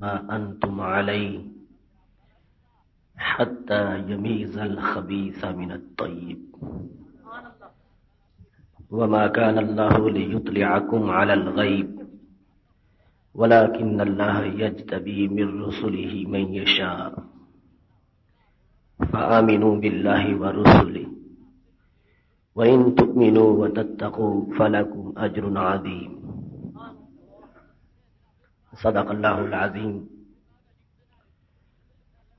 ما أنتم عليه حتى يميز الخبيث من الطيب وما كان الله ليطلعكم على الغيب ولكن الله يجتبي من رسله من يشاء فآمنوا بالله ورسله وإن تؤمنوا وتتقوا فلكم أجر عظيم صدق الله العظيم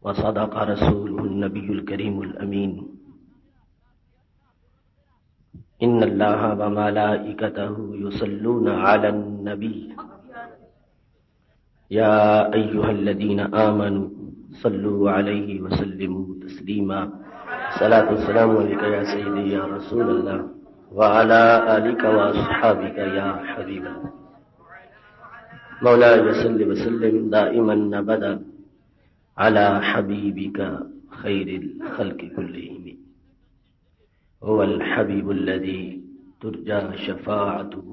وصدق رسوله النبي الكريم الأمين إن الله وملائكته يصلون على النبي يا أيها الذين آمنوا صلوا عليه وسلموا تسليما صلاة والسلام عليك يا سيدي يا رسول الله وعلى آلك وأصحابك يا حبيب الله مولاي صل وسلم دائما أبدا على حبيبك خير الخلق كلهم هو الحبيب الذي ترجى شفاعته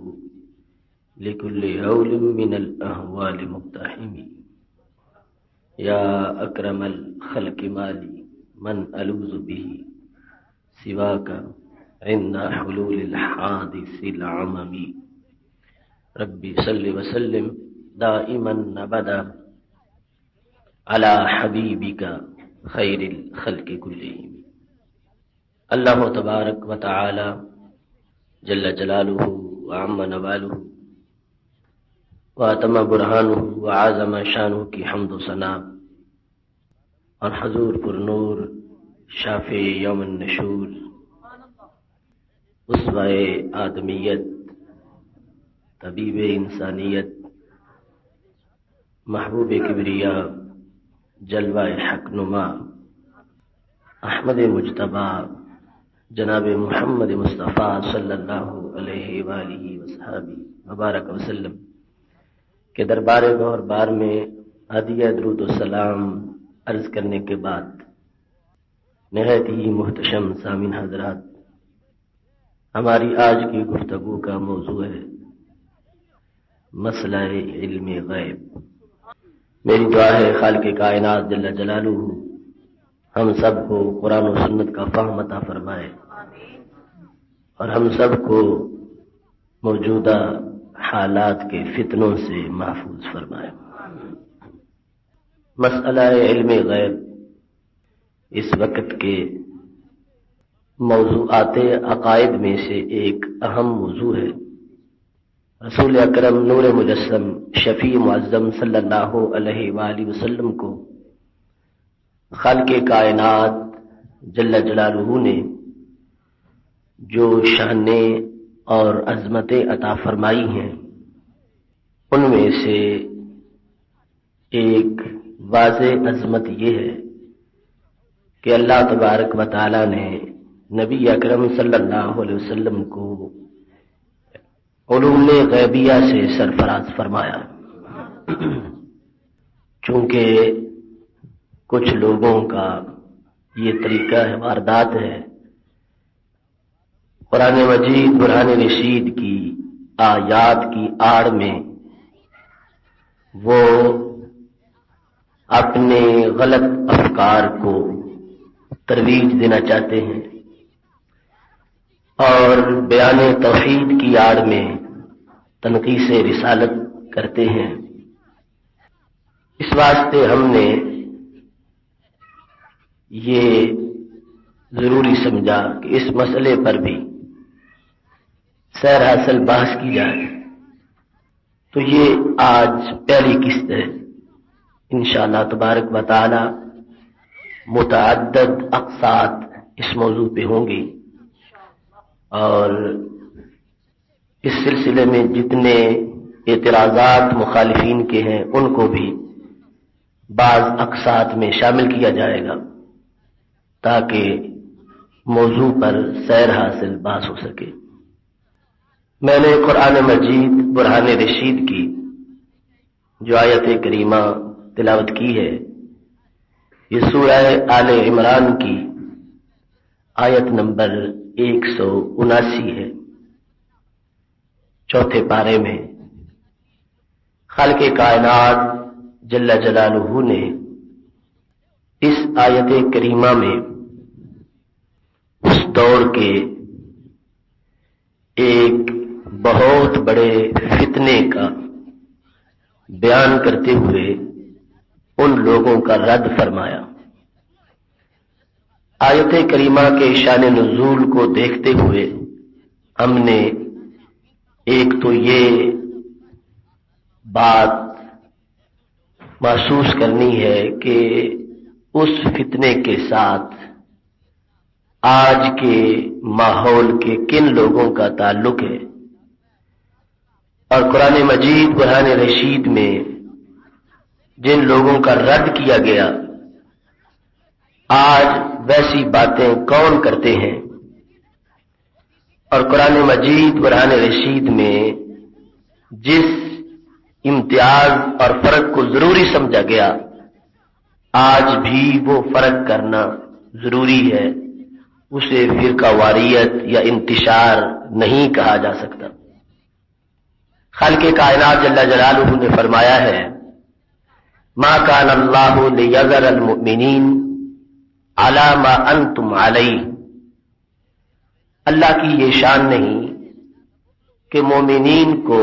لكل هول من الأهوال مقتحم يا أكرم الخلق مالي من ألوذ به سواك عند حلول الحادث العمم ربي صل وسلم دائما أبدا على حبيبك خير الخلق كلهم اللہ تبارک و تعالی جل جلالہ وعم نوالہ واتم برہانہ وعظم شانہ کی حمد و ثنا اور حضور پر نور شافع یوم النشور اسوہ آدمیت طبیب انسانیت محبوب کبریا جلوہ حق نما احمد مجتبی جناب محمد مصطفیٰ صلی اللہ علیہ وآلہ وصحابہ مبارک وسلم کے دربار گور بار میں ہدیہ درود و سلام عرض کرنے کے بعد نہایت ہی محتشم سامعین حضرات، ہماری آج کی گفتگو کا موضوع ہے مسئلہ علم غیب۔ میری دعا ہے خالق کائنات جل جلالہ ہم سب کو قرآن و سنت کا فہم عطا فرمائے اور ہم سب کو موجودہ حالات کے فتنوں سے محفوظ فرمائے۔ مسئلہ علم غیب اس وقت کے موضوعات عقائد میں سے ایک اہم موضوع ہے۔ رسول اکرم نور مجسم شفیع معظم صلی اللہ علیہ وآلہ وسلم کو خالق کائنات جل جلالہ نے جو شانیں اور عظمتیں عطا فرمائی ہیں ان میں سے ایک واضح عظمت یہ ہے کہ اللہ تبارک و تعالی نے نبی اکرم صلی اللہ علیہ وسلم کو علوم غیبیہ سے سرفراز فرمایا۔ چونکہ کچھ لوگوں کا یہ طریقہ ہے، واردات ہے، قرآن مجید برہان رشید کی آیات کی آڑ میں وہ اپنے غلط افکار کو ترویج دینا چاہتے ہیں اور بیان توحید کی آڑ میں تنقیص رسالت کرتے ہیں۔ اس واسطے ہم نے یہ ضروری سمجھا کہ اس مسئلے پر بھی سیر حاصل بحث کی جائے۔ تو یہ آج پہلی قسط ہے، انشاءاللہ تبارک و تعالی متعدد اقساط اس موضوع پہ ہوں گی اور اس سلسلے میں جتنے اعتراضات مخالفین کے ہیں ان کو بھی بعض اقساط میں شامل کیا جائے گا تاکہ موضوع پر سیر حاصل بحث ہو سکے۔ میں نے قرآن مجید برہان رشید کی جو آیت کریمہ تلاوت کی ہے یہ سورہ آل عمران کی آیت نمبر 179 ہے۔ چوتھے پارے میں خالق کائنات جل جلالہ نے اس آیت کریمہ میں اس دور کے ایک بہت بڑے فتنے کا بیان کرتے ہوئے ان لوگوں کا رد فرمایا۔ آیت کریمہ کے شان نزول کو دیکھتے ہوئے ہم نے ایک تو یہ بات محسوس کرنی ہے کہ اس فتنے کے ساتھ آج کے ماحول کے کن لوگوں کا تعلق ہے، اور قرآن مجید برہان رشید میں جن لوگوں کا رد کیا گیا آج ویسی باتیں کون کرتے ہیں، اور قرآن مجید برہان رشید میں جس امتیاز اور فرق کو ضروری سمجھا گیا آج بھی وہ فرق کرنا ضروری ہے، اسے فرقہ واریت یا انتشار نہیں کہا جا سکتا۔ خالق کائنات جل جلالہ نے فرمایا ہے ما کان اللہ لیذر المؤمنین علی ما انتم علیہ، اللہ کی یہ شان نہیں کہ مومنین کو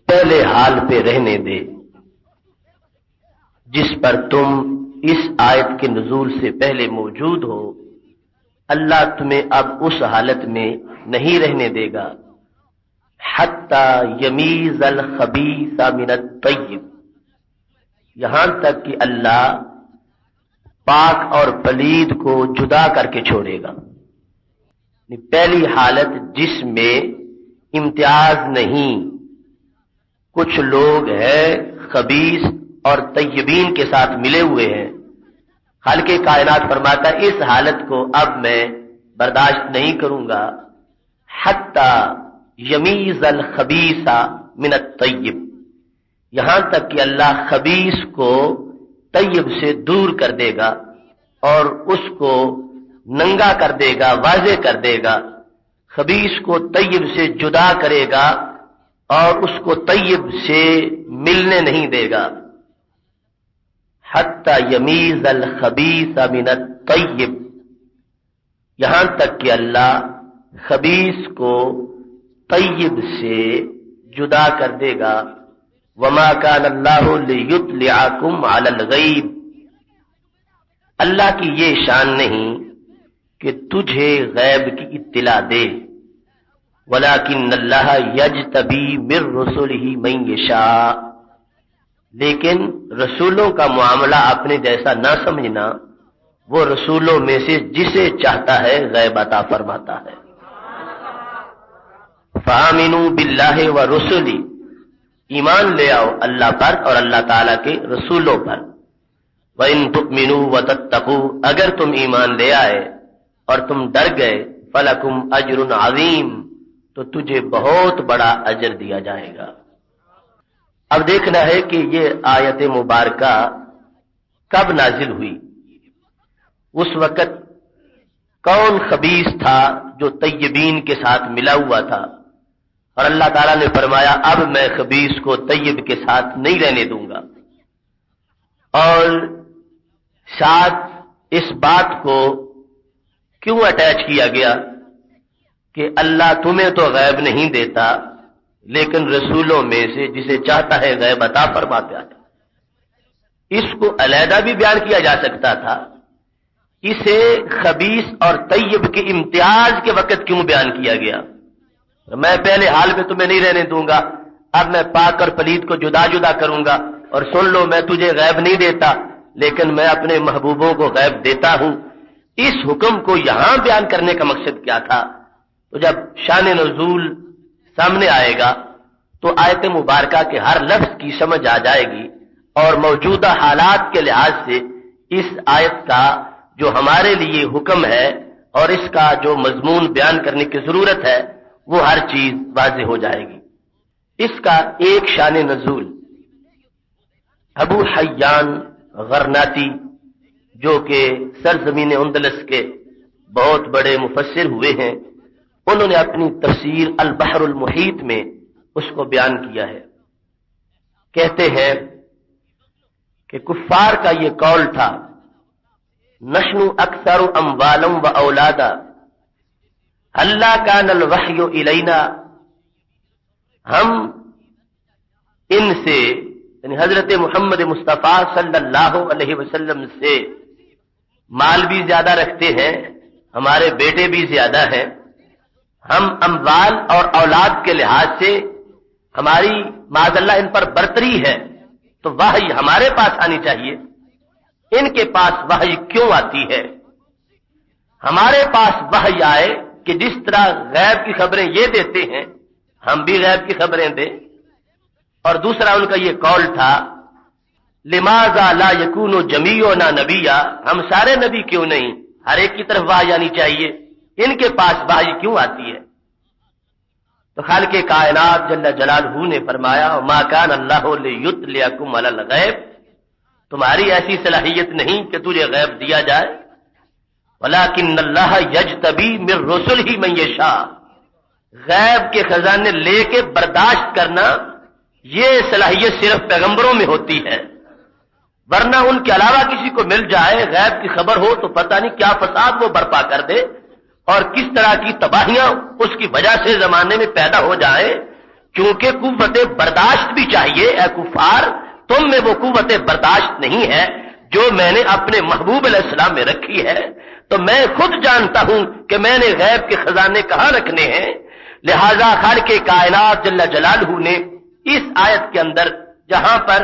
پہلے حال پہ رہنے دے جس پر تم اس آیت کے نزول سے پہلے موجود ہو، اللہ تمہیں اب اس حالت میں نہیں رہنے دے گا حتی یمیز الخبیث من الطیب، یہاں تک کہ اللہ پاک اور پلید کو جدا کر کے چھوڑے گا۔ پہلی حالت جس میں امتیاز نہیں، کچھ لوگ ہیں خبیث اور طیبین کے ساتھ ملے ہوئے ہیں، خالق کائنات فرماتا ہے اس حالت کو اب میں برداشت نہیں کروں گا حتی یمیز الخبیث من الطیب، یہاں تک کہ اللہ خبیث کو طیب سے دور کر دے گا اور اس کو ننگا کر دے گا، واضح کر دے گا، خبیث کو طیب سے جدا کرے گا اور اس کو طیب سے ملنے نہیں دے گا۔ حتی یمیز الخبیث من الطیب، یہاں تک کہ اللہ خبیث کو طیب سے جدا کر دے گا۔ وما کان اللہ لیطلعکم علی الغیب، اللہ کی یہ شان نہیں کہ تجھے غیب کی اطلاع دے، ولکن اللہ یجتبی من رسلہ من یشاء، لیکن رسولوں کا معاملہ اپنے جیسا نہ سمجھنا، وہ رسولوں میں سے جسے چاہتا ہے غیب عطا فرماتا ہے۔ فآمنوا باللہ ورسلہ، ایمان لے آؤ اللہ پر اور اللہ تعالیٰ کے رسولوں پر۔ وَإِن تُؤْمِنُوا وَتَتَّقُوا، اگر تم ایمان لے آئے اور تم ڈر گئے، فَلَكُمْ أَجْرٌ عَظِيمٌ، تو تجھے بہت بڑا اجر دیا جائے گا۔ اب دیکھنا ہے کہ یہ آیت مبارکہ کب نازل ہوئی، اس وقت کون خبیث تھا جو طیبین کے ساتھ ملا ہوا تھا، اور اللہ تعالیٰ نے فرمایا اب میں خبیث کو طیب کے ساتھ نہیں رہنے دوں گا، اور ساتھ اس بات کو کیوں اٹیچ کیا گیا کہ اللہ تمہیں تو غیب نہیں دیتا لیکن رسولوں میں سے جسے چاہتا ہے غیب عطا فرماتا ہے۔ اس کو علیحدہ بھی بیان کیا جا سکتا تھا، اسے خبیث اور طیب کے امتیاز کے وقت کیوں بیان کیا گیا؟ میں پہلے حال میں تمہیں نہیں رہنے دوں گا، اب میں پاک اور پلید کو جدا جدا کروں گا، اور سن لو میں تجھے غیب نہیں دیتا لیکن میں اپنے محبوبوں کو غیب دیتا ہوں۔ اس حکم کو یہاں بیان کرنے کا مقصد کیا تھا؟ تو جب شان نزول سامنے آئے گا تو آیت مبارکہ کے ہر لفظ کی سمجھ آ جائے گی، اور موجودہ حالات کے لحاظ سے اس آیت کا جو ہمارے لیے حکم ہے اور اس کا جو مضمون بیان کرنے کی ضرورت ہے وہ ہر چیز واضح ہو جائے گی۔ اس کا ایک شان نزول ابو حیان غرناطی جو کہ سرزمین اندلس کے بہت بڑے مفسر ہوئے ہیں، انہوں نے اپنی تفسیر البحر المحیط میں اس کو بیان کیا ہے۔ کہتے ہیں کہ کفار کا یہ قول تھا نشنو اکثر اموالم و اولادا اللہ کان الوحی الینا، ہم ان سے یعنی حضرت محمد مصطفیٰ صلی اللہ علیہ وسلم سے مال بھی زیادہ رکھتے ہیں، ہمارے بیٹے بھی زیادہ ہیں، ہم اموال اور اولاد کے لحاظ سے ہماری معاذ اللہ ان پر برتری ہے، تو وحی ہمارے پاس آنی چاہیے، ان کے پاس وحی کیوں آتی ہے؟ ہمارے پاس وحی آئے کہ جس طرح غیب کی خبریں یہ دیتے ہیں ہم بھی غیب کی خبریں دیں۔ اور دوسرا ان کا یہ قول تھا لماذا لا یکون جمیعنا نبیا، ہم سارے نبی کیوں نہیں، ہر ایک کی طرف وحی آنی چاہیے، ان کے پاس وحی کیوں آتی ہے؟ تو خالق کائنات جل جلالہ نے فرمایا ما کان اللہ لیطلعکم علی الغیب، تمہاری ایسی صلاحیت نہیں کہ تجھے غیب دیا جائے، ولکن اللہ یجتبی من رسلہ من یشاء، غیب کے خزانے لے کے برداشت کرنا یہ صلاحیت صرف پیغمبروں میں ہوتی ہے، ورنہ ان کے علاوہ کسی کو مل جائے غیب کی خبر ہو تو پتہ نہیں کیا فساد وہ برپا کر دے اور کس طرح کی تباہیاں اس کی وجہ سے زمانے میں پیدا ہو جائیں، کیونکہ قوت برداشت بھی چاہیے۔ اے کفار، تم میں وہ قوت برداشت نہیں ہے جو میں نے اپنے محبوب علیہ السلام میں رکھی ہے، تو میں خود جانتا ہوں کہ میں نے غیب کے خزانے کہاں رکھنے ہیں۔ لہذا خالق کائنات جل جلالہ نے اس آیت کے اندر جہاں پر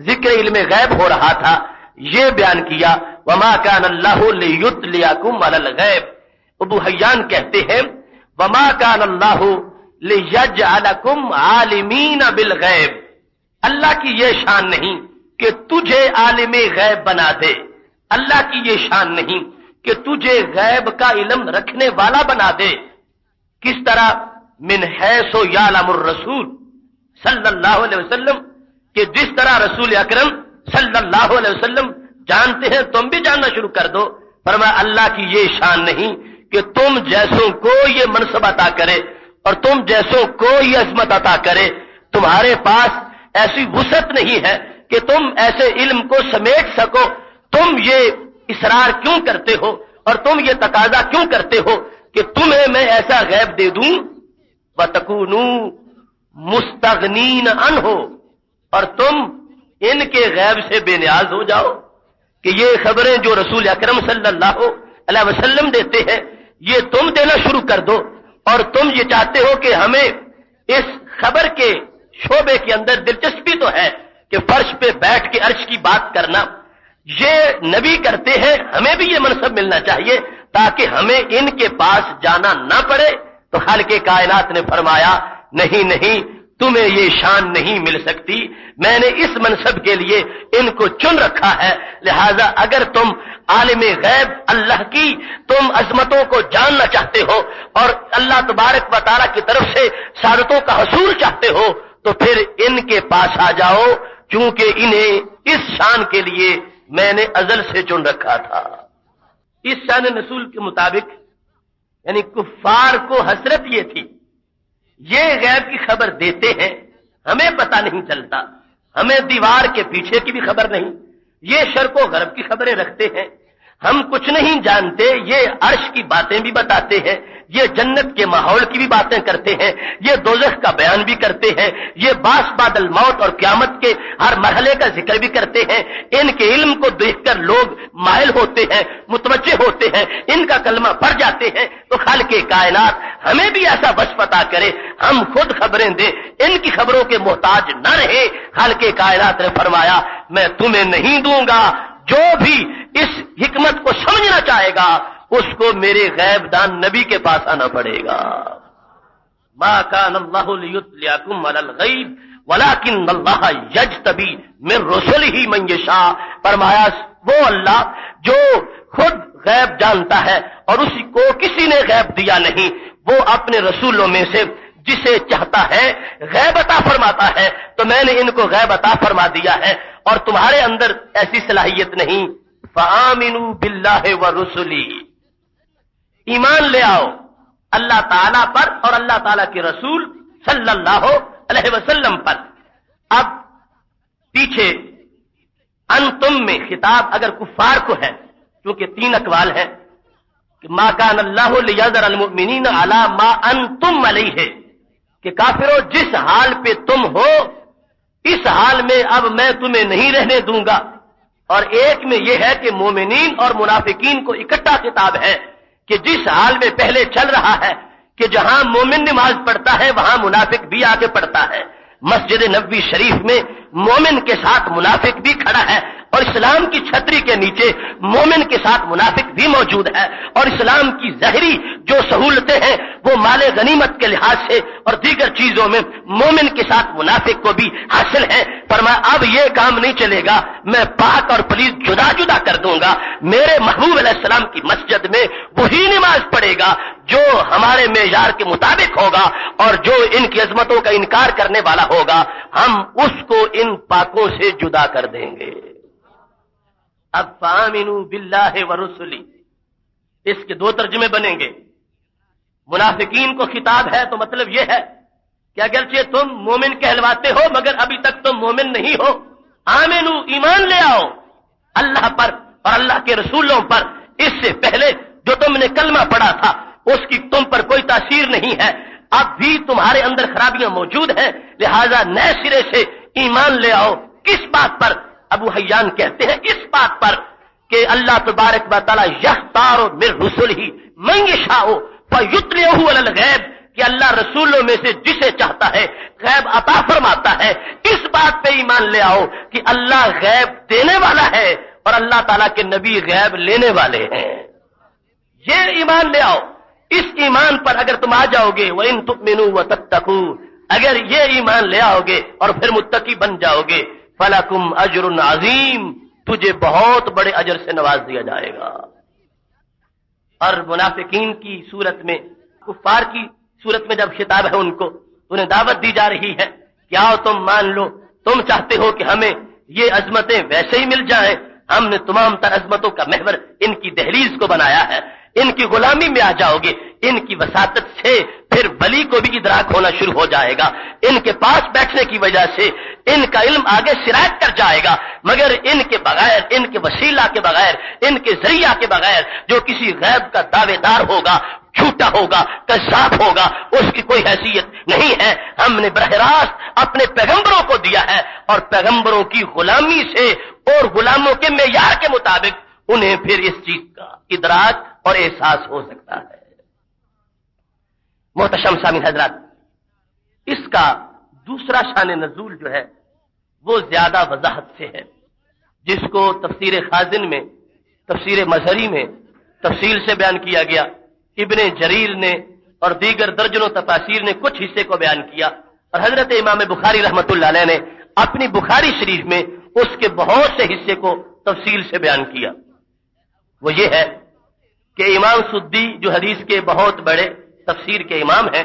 ذکر علم غیب ہو رہا تھا یہ بیان کیا وما کان اللہ لیطلعکم علی الغیب۔ ابو حیان کہتے ہیں وما کان اللہ لیجعلکم عالمین بالغیب، اللہ کی یہ شان نہیں کہ تجھے عالم غیب بنا دے، اللہ کی یہ شان نہیں کہ تجھے غیب کا علم رکھنے والا بنا دے۔ کس طرح؟ من حیث یعلم الرسول صلی اللہ علیہ وسلم، کہ جس طرح رسول اکرم صلی اللہ علیہ وسلم جانتے ہیں تم بھی جاننا شروع کر دو۔ فرمایا اللہ کی یہ شان نہیں کہ تم جیسوں کو یہ منصب عطا کرے اور تم جیسوں کو یہ عظمت عطا کرے، تمہارے پاس ایسی وسعت نہیں ہے کہ تم ایسے علم کو سمیٹ سکو، تم یہ اصرار کیوں کرتے ہو اور تم یہ تقاضا کیوں کرتے ہو کہ تمہیں میں ایسا غیب دے دوں وَتَكُونُوا مستغنین عنہ، اور تم ان کے غیب سے بے نیاز ہو جاؤ کہ یہ خبریں جو رسول اکرم صلی اللہ علیہ وسلم دیتے ہیں یہ تم دینا شروع کر دو، اور تم یہ چاہتے ہو کہ ہمیں اس خبر کے شعبے کے اندر دلچسپی تو ہے کہ فرش پہ بیٹھ کے عرش کی بات کرنا یہ نبی کرتے ہیں، ہمیں بھی یہ منصب ملنا چاہیے تاکہ ہمیں ان کے پاس جانا نہ پڑے۔ تو خالق کائنات نے فرمایا نہیں نہیں، تمہیں یہ شان نہیں مل سکتی، میں نے اس منصب کے لیے ان کو چن رکھا ہے، لہذا اگر تم عالم غیب اللہ کی تم عظمتوں کو جاننا چاہتے ہو اور اللہ تبارک و تعالیٰ کی طرف سے سعادتوں کا حصول چاہتے ہو تو پھر ان کے پاس آ جاؤ، کیونکہ انہیں اس شان کے لیے میں نے ازل سے چن رکھا تھا۔ اس شان نزول کے مطابق یعنی کفار کو حسرت یہ تھی یہ غیب کی خبر دیتے ہیں، ہمیں پتہ نہیں چلتا، ہمیں دیوار کے پیچھے کی بھی خبر نہیں، یہ شرق و غرب کی خبریں رکھتے ہیں، ہم کچھ نہیں جانتے، یہ عرش کی باتیں بھی بتاتے ہیں، یہ جنت کے ماحول کی بھی باتیں کرتے ہیں، یہ دوزخ کا بیان بھی کرتے ہیں، یہ باس بعد الموت اور قیامت کے ہر مرحلے کا ذکر بھی کرتے ہیں۔ ان کے علم کو دیکھ کر لوگ مائل ہوتے ہیں، متوجہ ہوتے ہیں، ان کا کلمہ پڑھ جاتے ہیں۔ تو خالق کائنات ہمیں بھی ایسا وصف عطا کرے، ہم خود خبریں دیں، ان کی خبروں کے محتاج نہ رہے۔ خالق کائنات نے فرمایا میں تمہیں نہیں دوں گا، جو بھی اس حکمت کو سمجھنا چاہے گا اس کو میرے غیب دان نبی کے پاس آنا پڑے گا۔ ما کان اللہ لیطلعکم علی الغیب ولکن اللہ یجتبی من رسلہ من یشاء، فرمایا وہ اللہ جو خود غیب جانتا ہے اور اسی کو کسی نے غیب دیا نہیں، وہ اپنے رسولوں میں سے جسے چاہتا ہے غیب عطا فرماتا ہے، تو میں نے ان کو غیب عطا فرما دیا ہے اور تمہارے اندر ایسی صلاحیت نہیں۔ فآمنوا باللہ ورسلہ، ایمان لے آؤ اللہ تعالیٰ پر اور اللہ تعالیٰ کے رسول صلی اللہ علیہ وسلم پر۔ اب پیچھے انتم میں خطاب اگر کفار کو ہے، کیونکہ 3 اقوال ہیں کہ ما کان اللہ لیذر المؤمنین علی ما انتم علیہ، کہ کافروں جس حال پہ تم ہو اس حال میں اب میں تمہیں نہیں رہنے دوں گا. اور ایک میں یہ ہے کہ مومنین اور منافقین کو اکٹھا خطاب ہے کہ جس حال میں پہلے چل رہا ہے کہ جہاں مومن نماز پڑھتا ہے وہاں منافق بھی آگے پڑھتا ہے. مسجد نبوی شریف میں مومن کے ساتھ منافق بھی کھڑا ہے، اور اسلام کی چھتری کے نیچے مومن کے ساتھ منافق بھی موجود ہے، اور اسلام کی ظاہری جو سہولتیں ہیں وہ مال غنیمت کے لحاظ سے اور دیگر چیزوں میں مومن کے ساتھ منافق کو بھی حاصل ہے. فرمایا اب یہ کام نہیں چلے گا، میں پاک اور پلیت جدا جدا کر دوں گا. میرے محبوب علیہ السلام کی مسجد میں وہی نماز پڑھے گا جو ہمارے معیار کے مطابق ہوگا، اور جو ان کی عظمتوں کا انکار کرنے والا ہوگا ہم اس کو ان پاکوں سے جدا کر دیں گے. اب فآمنوا باللہ ورسلی، اس کے 2 ترجمے بنیں گے. منافقین کو خطاب ہے تو مطلب یہ ہے کہ اگرچہ تم مومن کہلواتے ہو مگر ابھی تک تم مومن نہیں ہو. آمنو، ایمان لے آؤ اللہ پر اور اللہ کے رسولوں پر. اس سے پہلے جو تم نے کلمہ پڑھا تھا اس کی تم پر کوئی تاثیر نہیں ہے، اب بھی تمہارے اندر خرابیاں موجود ہیں، لہذا نئے سرے سے ایمان لے آؤ. کس بات پر؟ ابو حیان کہتے ہیں اس بات پر کہ اللہ تبارک و تعالی یختار من رسلہ من یشاء فیطلعہ علی الغیب، کہ اللہ رسولوں میں سے جسے چاہتا ہے غیب عطا فرماتا ہے. اس بات پہ ایمان لے آؤ کہ اللہ غیب دینے والا ہے اور اللہ تعالیٰ کے نبی غیب لینے والے ہیں. یہ ایمان لے آؤ. اس ایمان پر اگر تم آ جاؤ گے وَإِن تُؤْمِنُوا وَتَتَّقُوا، اگر یہ ایمان لے آؤ گے اور پھر متقی بن جاؤ گے، فَلَكُمْ أَجْرٌ عَظِيمٌ، تجھے بہت بڑے اجر سے نواز دیا جائے گا. اور منافقین کی صورت میں، کفار کی صورت میں جب خطاب ہے ان کو، انہیں دعوت دی جا رہی ہے کہ آؤ تم مان لو، تم چاہتے ہو کہ ہمیں یہ عظمتیں ویسے ہی مل جائیں، ہم نے تمام تر عظمتوں کا محور ان کی دہلیز کو بنایا ہے. ان کی غلامی میں آ جاؤ گے، ان کی وساطت سے پھر ولی کو بھی ادراک ہونا شروع ہو جائے گا. ان کے پاس بیٹھنے کی وجہ سے ان کا علم آگے سرایت کر جائے گا، مگر ان کے بغیر، ان کے وسیلہ کے بغیر، ان کے ذریعہ کے بغیر جو کسی غیب کا دعوے دار ہوگا، جھوٹا ہوگا، کذاب ہوگا، اس کی کوئی حیثیت نہیں ہے. ہم نے براہ راست اپنے پیغمبروں کو دیا ہے، اور پیغمبروں کی غلامی سے اور غلاموں کے معیار کے مطابق انہیں پھر اس چیز کا ادراک اور احساس ہو سکتا ہے. محتشم سامعین حضرات، اس کا دوسرا شان نزول جو ہے وہ زیادہ وضاحت سے ہے، جس کو تفسیر خازن میں، تفسیر مظہری میں تفصیل سے بیان کیا گیا. ابن جریر نے اور دیگر درجنوں تفاسیر نے کچھ حصے کو بیان کیا، اور حضرت امام بخاری رحمۃ اللہ علیہ نے اپنی بخاری شریف میں اس کے بہت سے حصے کو تفصیل سے بیان کیا. وہ یہ ہے کہ امام سدی جو حدیث کے بہت بڑے تفسیر کے امام ہیں،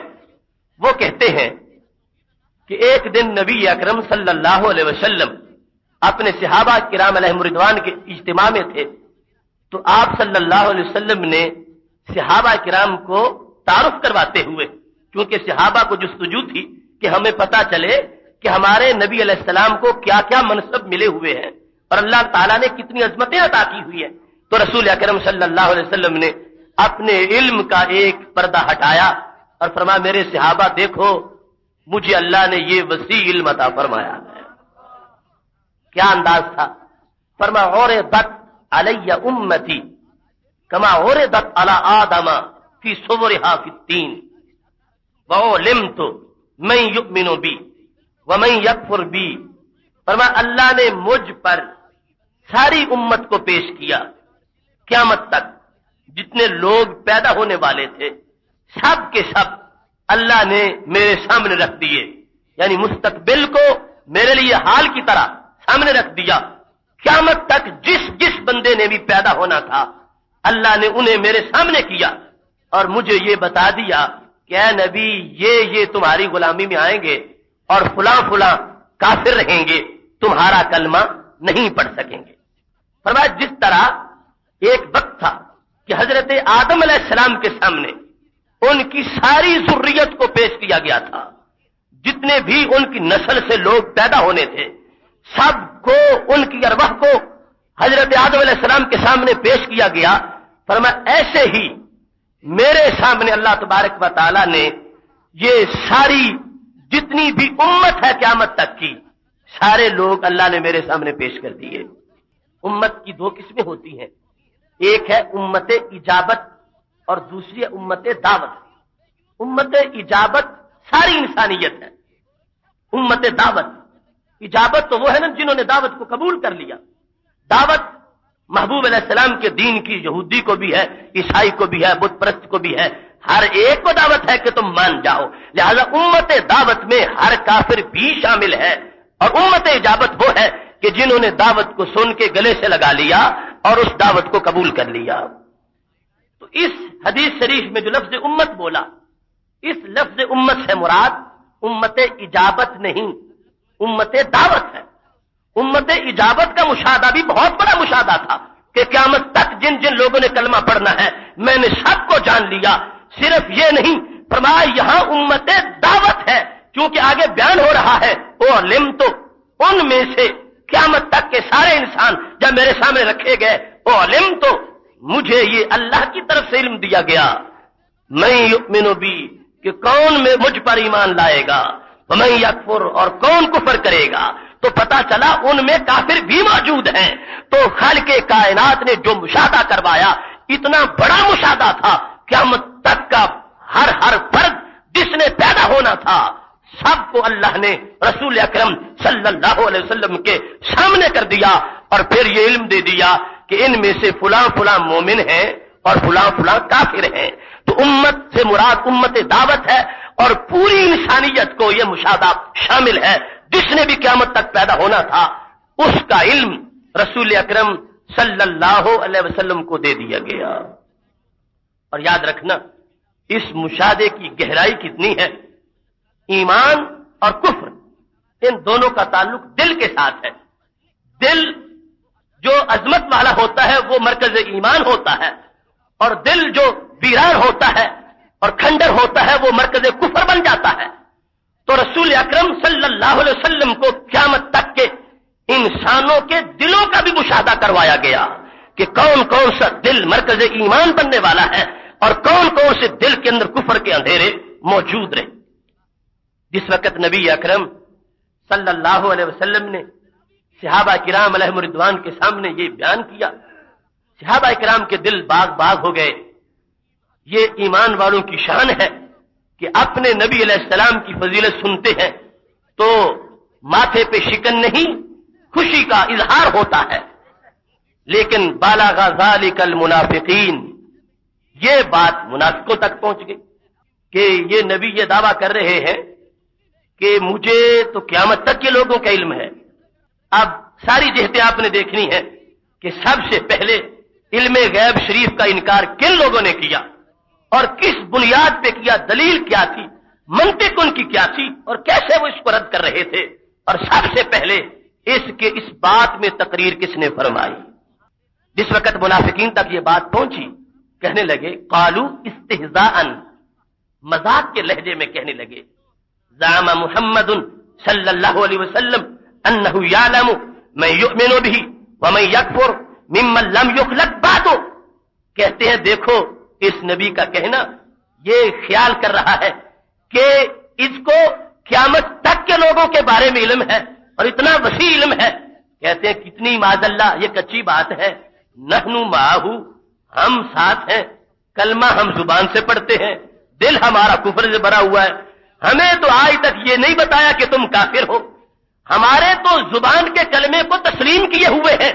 وہ کہتے ہیں کہ ایک دن نبی اکرم صلی اللہ علیہ وسلم اپنے صحابہ کرام علیہم رضوان کے اجتماع میں تھے، تو آپ صلی اللہ علیہ وسلم نے صحابہ کرام کو تعارف کرواتے ہوئے، کیونکہ صحابہ کو جستجو تھی کہ ہمیں پتہ چلے کہ ہمارے نبی علیہ السلام کو کیا کیا منصب ملے ہوئے ہیں اور اللہ تعالیٰ نے کتنی عظمتیں عطا کی ہوئی ہیں، تو رسول اکرم صلی اللہ علیہ وسلم نے اپنے علم کا ایک پردہ ہٹایا اور فرمایا میرے صحابہ دیکھو مجھے اللہ نے یہ وسیع علم عطا فرمایا ہے. کیا انداز تھا؟ فرمایا عرضت علی امتی کما عرضت علی آدم فی صورها فی التین وعلمت من یؤمن بی ومن یکفر بی. فرمایا اللہ نے مجھ پر ساری امت کو پیش کیا، قیامت تک جتنے لوگ پیدا ہونے والے تھے سب کے سب اللہ نے میرے سامنے رکھ دیے، یعنی مستقبل کو میرے لیے حال کی طرح سامنے رکھ دیا. قیامت تک جس جس بندے نے بھی پیدا ہونا تھا اللہ نے انہیں میرے سامنے کیا اور مجھے یہ بتا دیا کہ اے نبی یہ تمہاری غلامی میں آئیں گے اور فلاں فلاں کافر رہیں گے، تمہارا کلمہ نہیں پڑھ سکیں گے. فرمایا جس طرح ایک وقت تھا کہ حضرت آدم علیہ السلام کے سامنے ان کی ساری ذریت کو پیش کیا گیا تھا، جتنے بھی ان کی نسل سے لوگ پیدا ہونے تھے سب کو ان کی ارواح کو حضرت آدم علیہ السلام کے سامنے پیش کیا گیا. فرمایا ایسے ہی میرے سامنے اللہ تبارک و تعالی نے یہ ساری جتنی بھی امت ہے قیامت تک کی سارے لوگ اللہ نے میرے سامنے پیش کر دیے. امت کی دو قسمیں ہوتی ہیں, ایک ہے امت اجابت اور دوسری ہے امت دعوت. امت اجابت ساری انسانیت ہے. امت دعوت اجابت تو وہ ہے نا جنہوں نے دعوت کو قبول کر لیا. دعوت محبوب علیہ السلام کے دین کی یہودی کو بھی ہے, عیسائی کو بھی ہے, بت پرست کو بھی ہے, ہر ایک کو دعوت ہے کہ تم مان جاؤ. لہذا امت دعوت میں ہر کافر بھی شامل ہے. اور امت اجابت وہ ہے کہ جنہوں نے دعوت کو سن کے گلے سے لگا لیا اور اس دعوت کو قبول کر لیا. تو اس حدیث شریف میں جو لفظ امت بولا, اس لفظ امت سے مراد امت اجابت نہیں, امت دعوت ہے. امت اجابت کا مشاہدہ بھی بہت بڑا مشاہدہ تھا کہ قیامت تک جن جن لوگوں نے کلمہ پڑھنا ہے میں نے سب کو جان لیا. صرف یہ نہیں, فرمایا یہاں امت دعوت ہے کیونکہ آگے بیان ہو رہا ہے او علم تو ان میں سے قیامت تک کے سارے انسان جب میرے سامنے رکھے گئے, او علم تو مجھے یہ اللہ کی طرف سے علم دیا گیا, میں یؤمن بی کہ کون میں مجھ پر ایمان لائے گا, ومن یکفر اور کون کفر کرے گا. تو پتا چلا ان میں کافر بھی موجود ہیں. تو خالق کائنات نے جو مشاہدہ کروایا اتنا بڑا مشاہدہ تھا, قیامت تک کا ہر فرد جس نے پیدا ہونا تھا سب کو اللہ نے رسول اکرم صلی اللہ علیہ وسلم کے سامنے کر دیا اور پھر یہ علم دے دیا کہ ان میں سے فلاں فلاں مومن ہیں اور فلاں فلاں کافر ہیں. تو امت سے مراد امت دعوت ہے اور پوری انسانیت کو یہ مشاہدہ شامل ہے. جس نے بھی قیامت تک پیدا ہونا تھا اس کا علم رسول اکرم صلی اللہ علیہ وسلم کو دے دیا گیا. اور یاد رکھنا اس مشاہدے کی گہرائی کتنی ہے. ایمان اور کفر ان دونوں کا تعلق دل کے ساتھ ہے. دل جو عظمت والا ہوتا ہے وہ مرکز ایمان ہوتا ہے, اور دل جو ویران ہوتا ہے اور کھنڈر ہوتا ہے وہ مرکز کفر بن جاتا ہے. تو رسول اکرم صلی اللہ علیہ وسلم کو قیامت تک کے انسانوں کے دلوں کا بھی مشاہدہ کروایا گیا کہ کون کون سا دل مرکز ایمان بننے والا ہے اور کون کون سے دل کے اندر کفر کے اندھیرے موجود رہے. جس وقت نبی اکرم صلی اللہ علیہ وسلم نے صحابہ کرام علیہم رضوان کے سامنے یہ بیان کیا, صحابہ کرام کے دل باغ باغ ہو گئے. یہ ایمان والوں کی شان ہے کہ اپنے نبی علیہ السلام کی فضیلت سنتے ہیں تو ماتھے پہ شکن نہیں, خوشی کا اظہار ہوتا ہے. لیکن بالغ ذالک المنافقین, یہ بات منافقوں تک پہنچ گئی کہ یہ نبی یہ دعویٰ کر رہے ہیں کہ مجھے تو قیامت تک کے لوگوں کا علم ہے. اب ساری جہتیں آپ نے دیکھنی ہے کہ سب سے پہلے علم غیب شریف کا انکار کن لوگوں نے کیا اور کس بنیاد پہ کیا, دلیل کیا تھی, منطق ان کی کیا تھی اور کیسے وہ اس کو رد کر رہے تھے. اور سب سے پہلے اس بات میں تقریر کس نے فرمائی. جس وقت منافقین تک یہ بات پہنچی کہنے لگے قالو استہزاء, مذاق کے لہجے میں کہنے لگے, زعم محمد صلی اللہ علیہ وسلم انہ یعلم من یؤمن به ومن یکفر ممن لم یخلق بعد. کہتے ہیں دیکھو اس نبی کا کہنا یہ خیال کر رہا ہے کہ اس کو قیامت تک کے لوگوں کے بارے میں علم ہے اور اتنا وسیع علم ہے. کہتے ہیں کتنی معاذ اللہ یہ کچی بات ہے. نحن معہ, ہم ساتھ ہیں, کلمہ ہم زبان سے پڑھتے ہیں, دل ہمارا کفر سے بھرا ہوا ہے. ہمیں تو آج تک یہ نہیں بتایا کہ تم کافر ہو. ہمارے تو زبان کے کلمے کو تسلیم کیے ہوئے ہیں,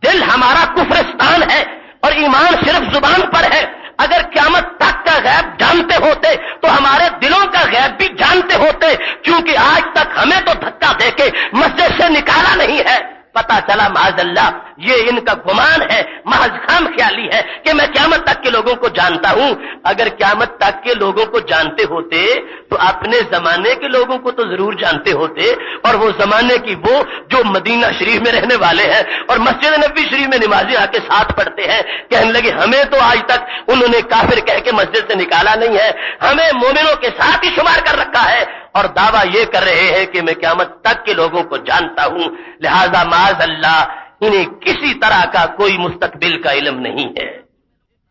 دل ہمارا کفرستان ہے اور ایمان صرف زبان پر ہے. اگر قیامت تک کا غیب جانتے ہوتے تو ہمارے دلوں کا غیب بھی جانتے ہوتے, کیونکہ آج تک ہمیں تو دھکا دے کے مسجد سے نکالا نہیں ہے. پتا چلا معاذ اللہ یہ ان کا گمان ہے, محض خام خیالی ہے کہ میں قیامت تک کے لوگوں کو جانتا ہوں. اگر قیامت تک کے لوگوں کو جانتے ہوتے تو اپنے زمانے کے لوگوں کو تو ضرور جانتے ہوتے, اور وہ زمانے کی وہ جو مدینہ شریف میں رہنے والے ہیں اور مسجد نبوی شریف میں نمازی آ کے ساتھ پڑھتے ہیں. کہنے لگے ہمیں تو آج تک انہوں نے کافر کہہ کے مسجد سے نکالا نہیں ہے, ہمیں مومنوں کے ساتھ ہی شمار کر رکھا ہے. اور دعویٰ یہ کر رہے ہیں کہ میں قیامت تک کے لوگوں کو جانتا ہوں، لہذا معاذ اللہ انہیں کسی طرح کا کوئی مستقبل کا علم نہیں ہے۔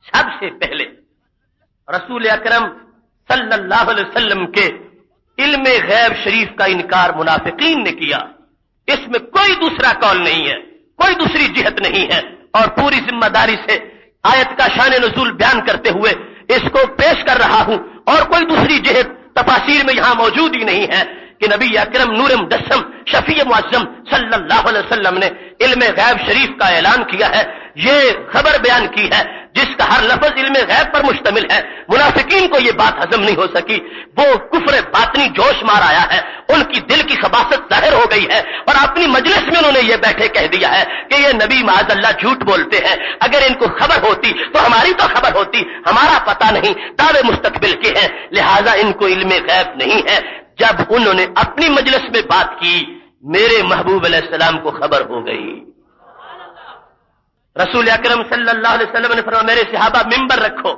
سب سے پہلے رسول اکرم صلی اللہ علیہ وسلم کے علم غیب شریف کا انکار منافقین نے کیا، اس میں کوئی دوسرا قول نہیں ہے، کوئی دوسری جہت نہیں ہے، اور پوری ذمہ داری سے آیت کا شان نزول بیان کرتے ہوئے اس کو پیش کر رہا ہوں، اور کوئی دوسری جہت تفاسیر میں یہاں موجود ہی نہیں ہے کہ نبی اکرم نور مجسم شفیع معظم صلی اللہ علیہ وسلم نے علم غیب شریف کا اعلان کیا ہے، یہ خبر بیان کی ہے جس کا ہر لفظ علم غیب پر مشتمل ہے۔ منافقین کو یہ بات ہضم نہیں ہو سکی، وہ کفر باطنی جوش مار آیا ہے، ان کی دل کی خباثت ظاہر ہو گئی ہے، اور اپنی مجلس میں انہوں نے یہ بیٹھے کہہ دیا ہے کہ یہ نبی معاذ اللہ جھوٹ بولتے ہیں، اگر ان کو خبر ہوتی تو ہماری تو خبر ہوتی، ہمارا پتہ نہیں، دعوے مستقبل کے ہیں، لہذا ان کو علم غیب نہیں ہے۔ جب انہوں نے اپنی مجلس میں بات کی، میرے محبوب علیہ السلام کو خبر ہو گئی۔ رسول اکرم صلی اللہ علیہ وسلم نے فرمایا میرے صحابہ ممبر رکھو،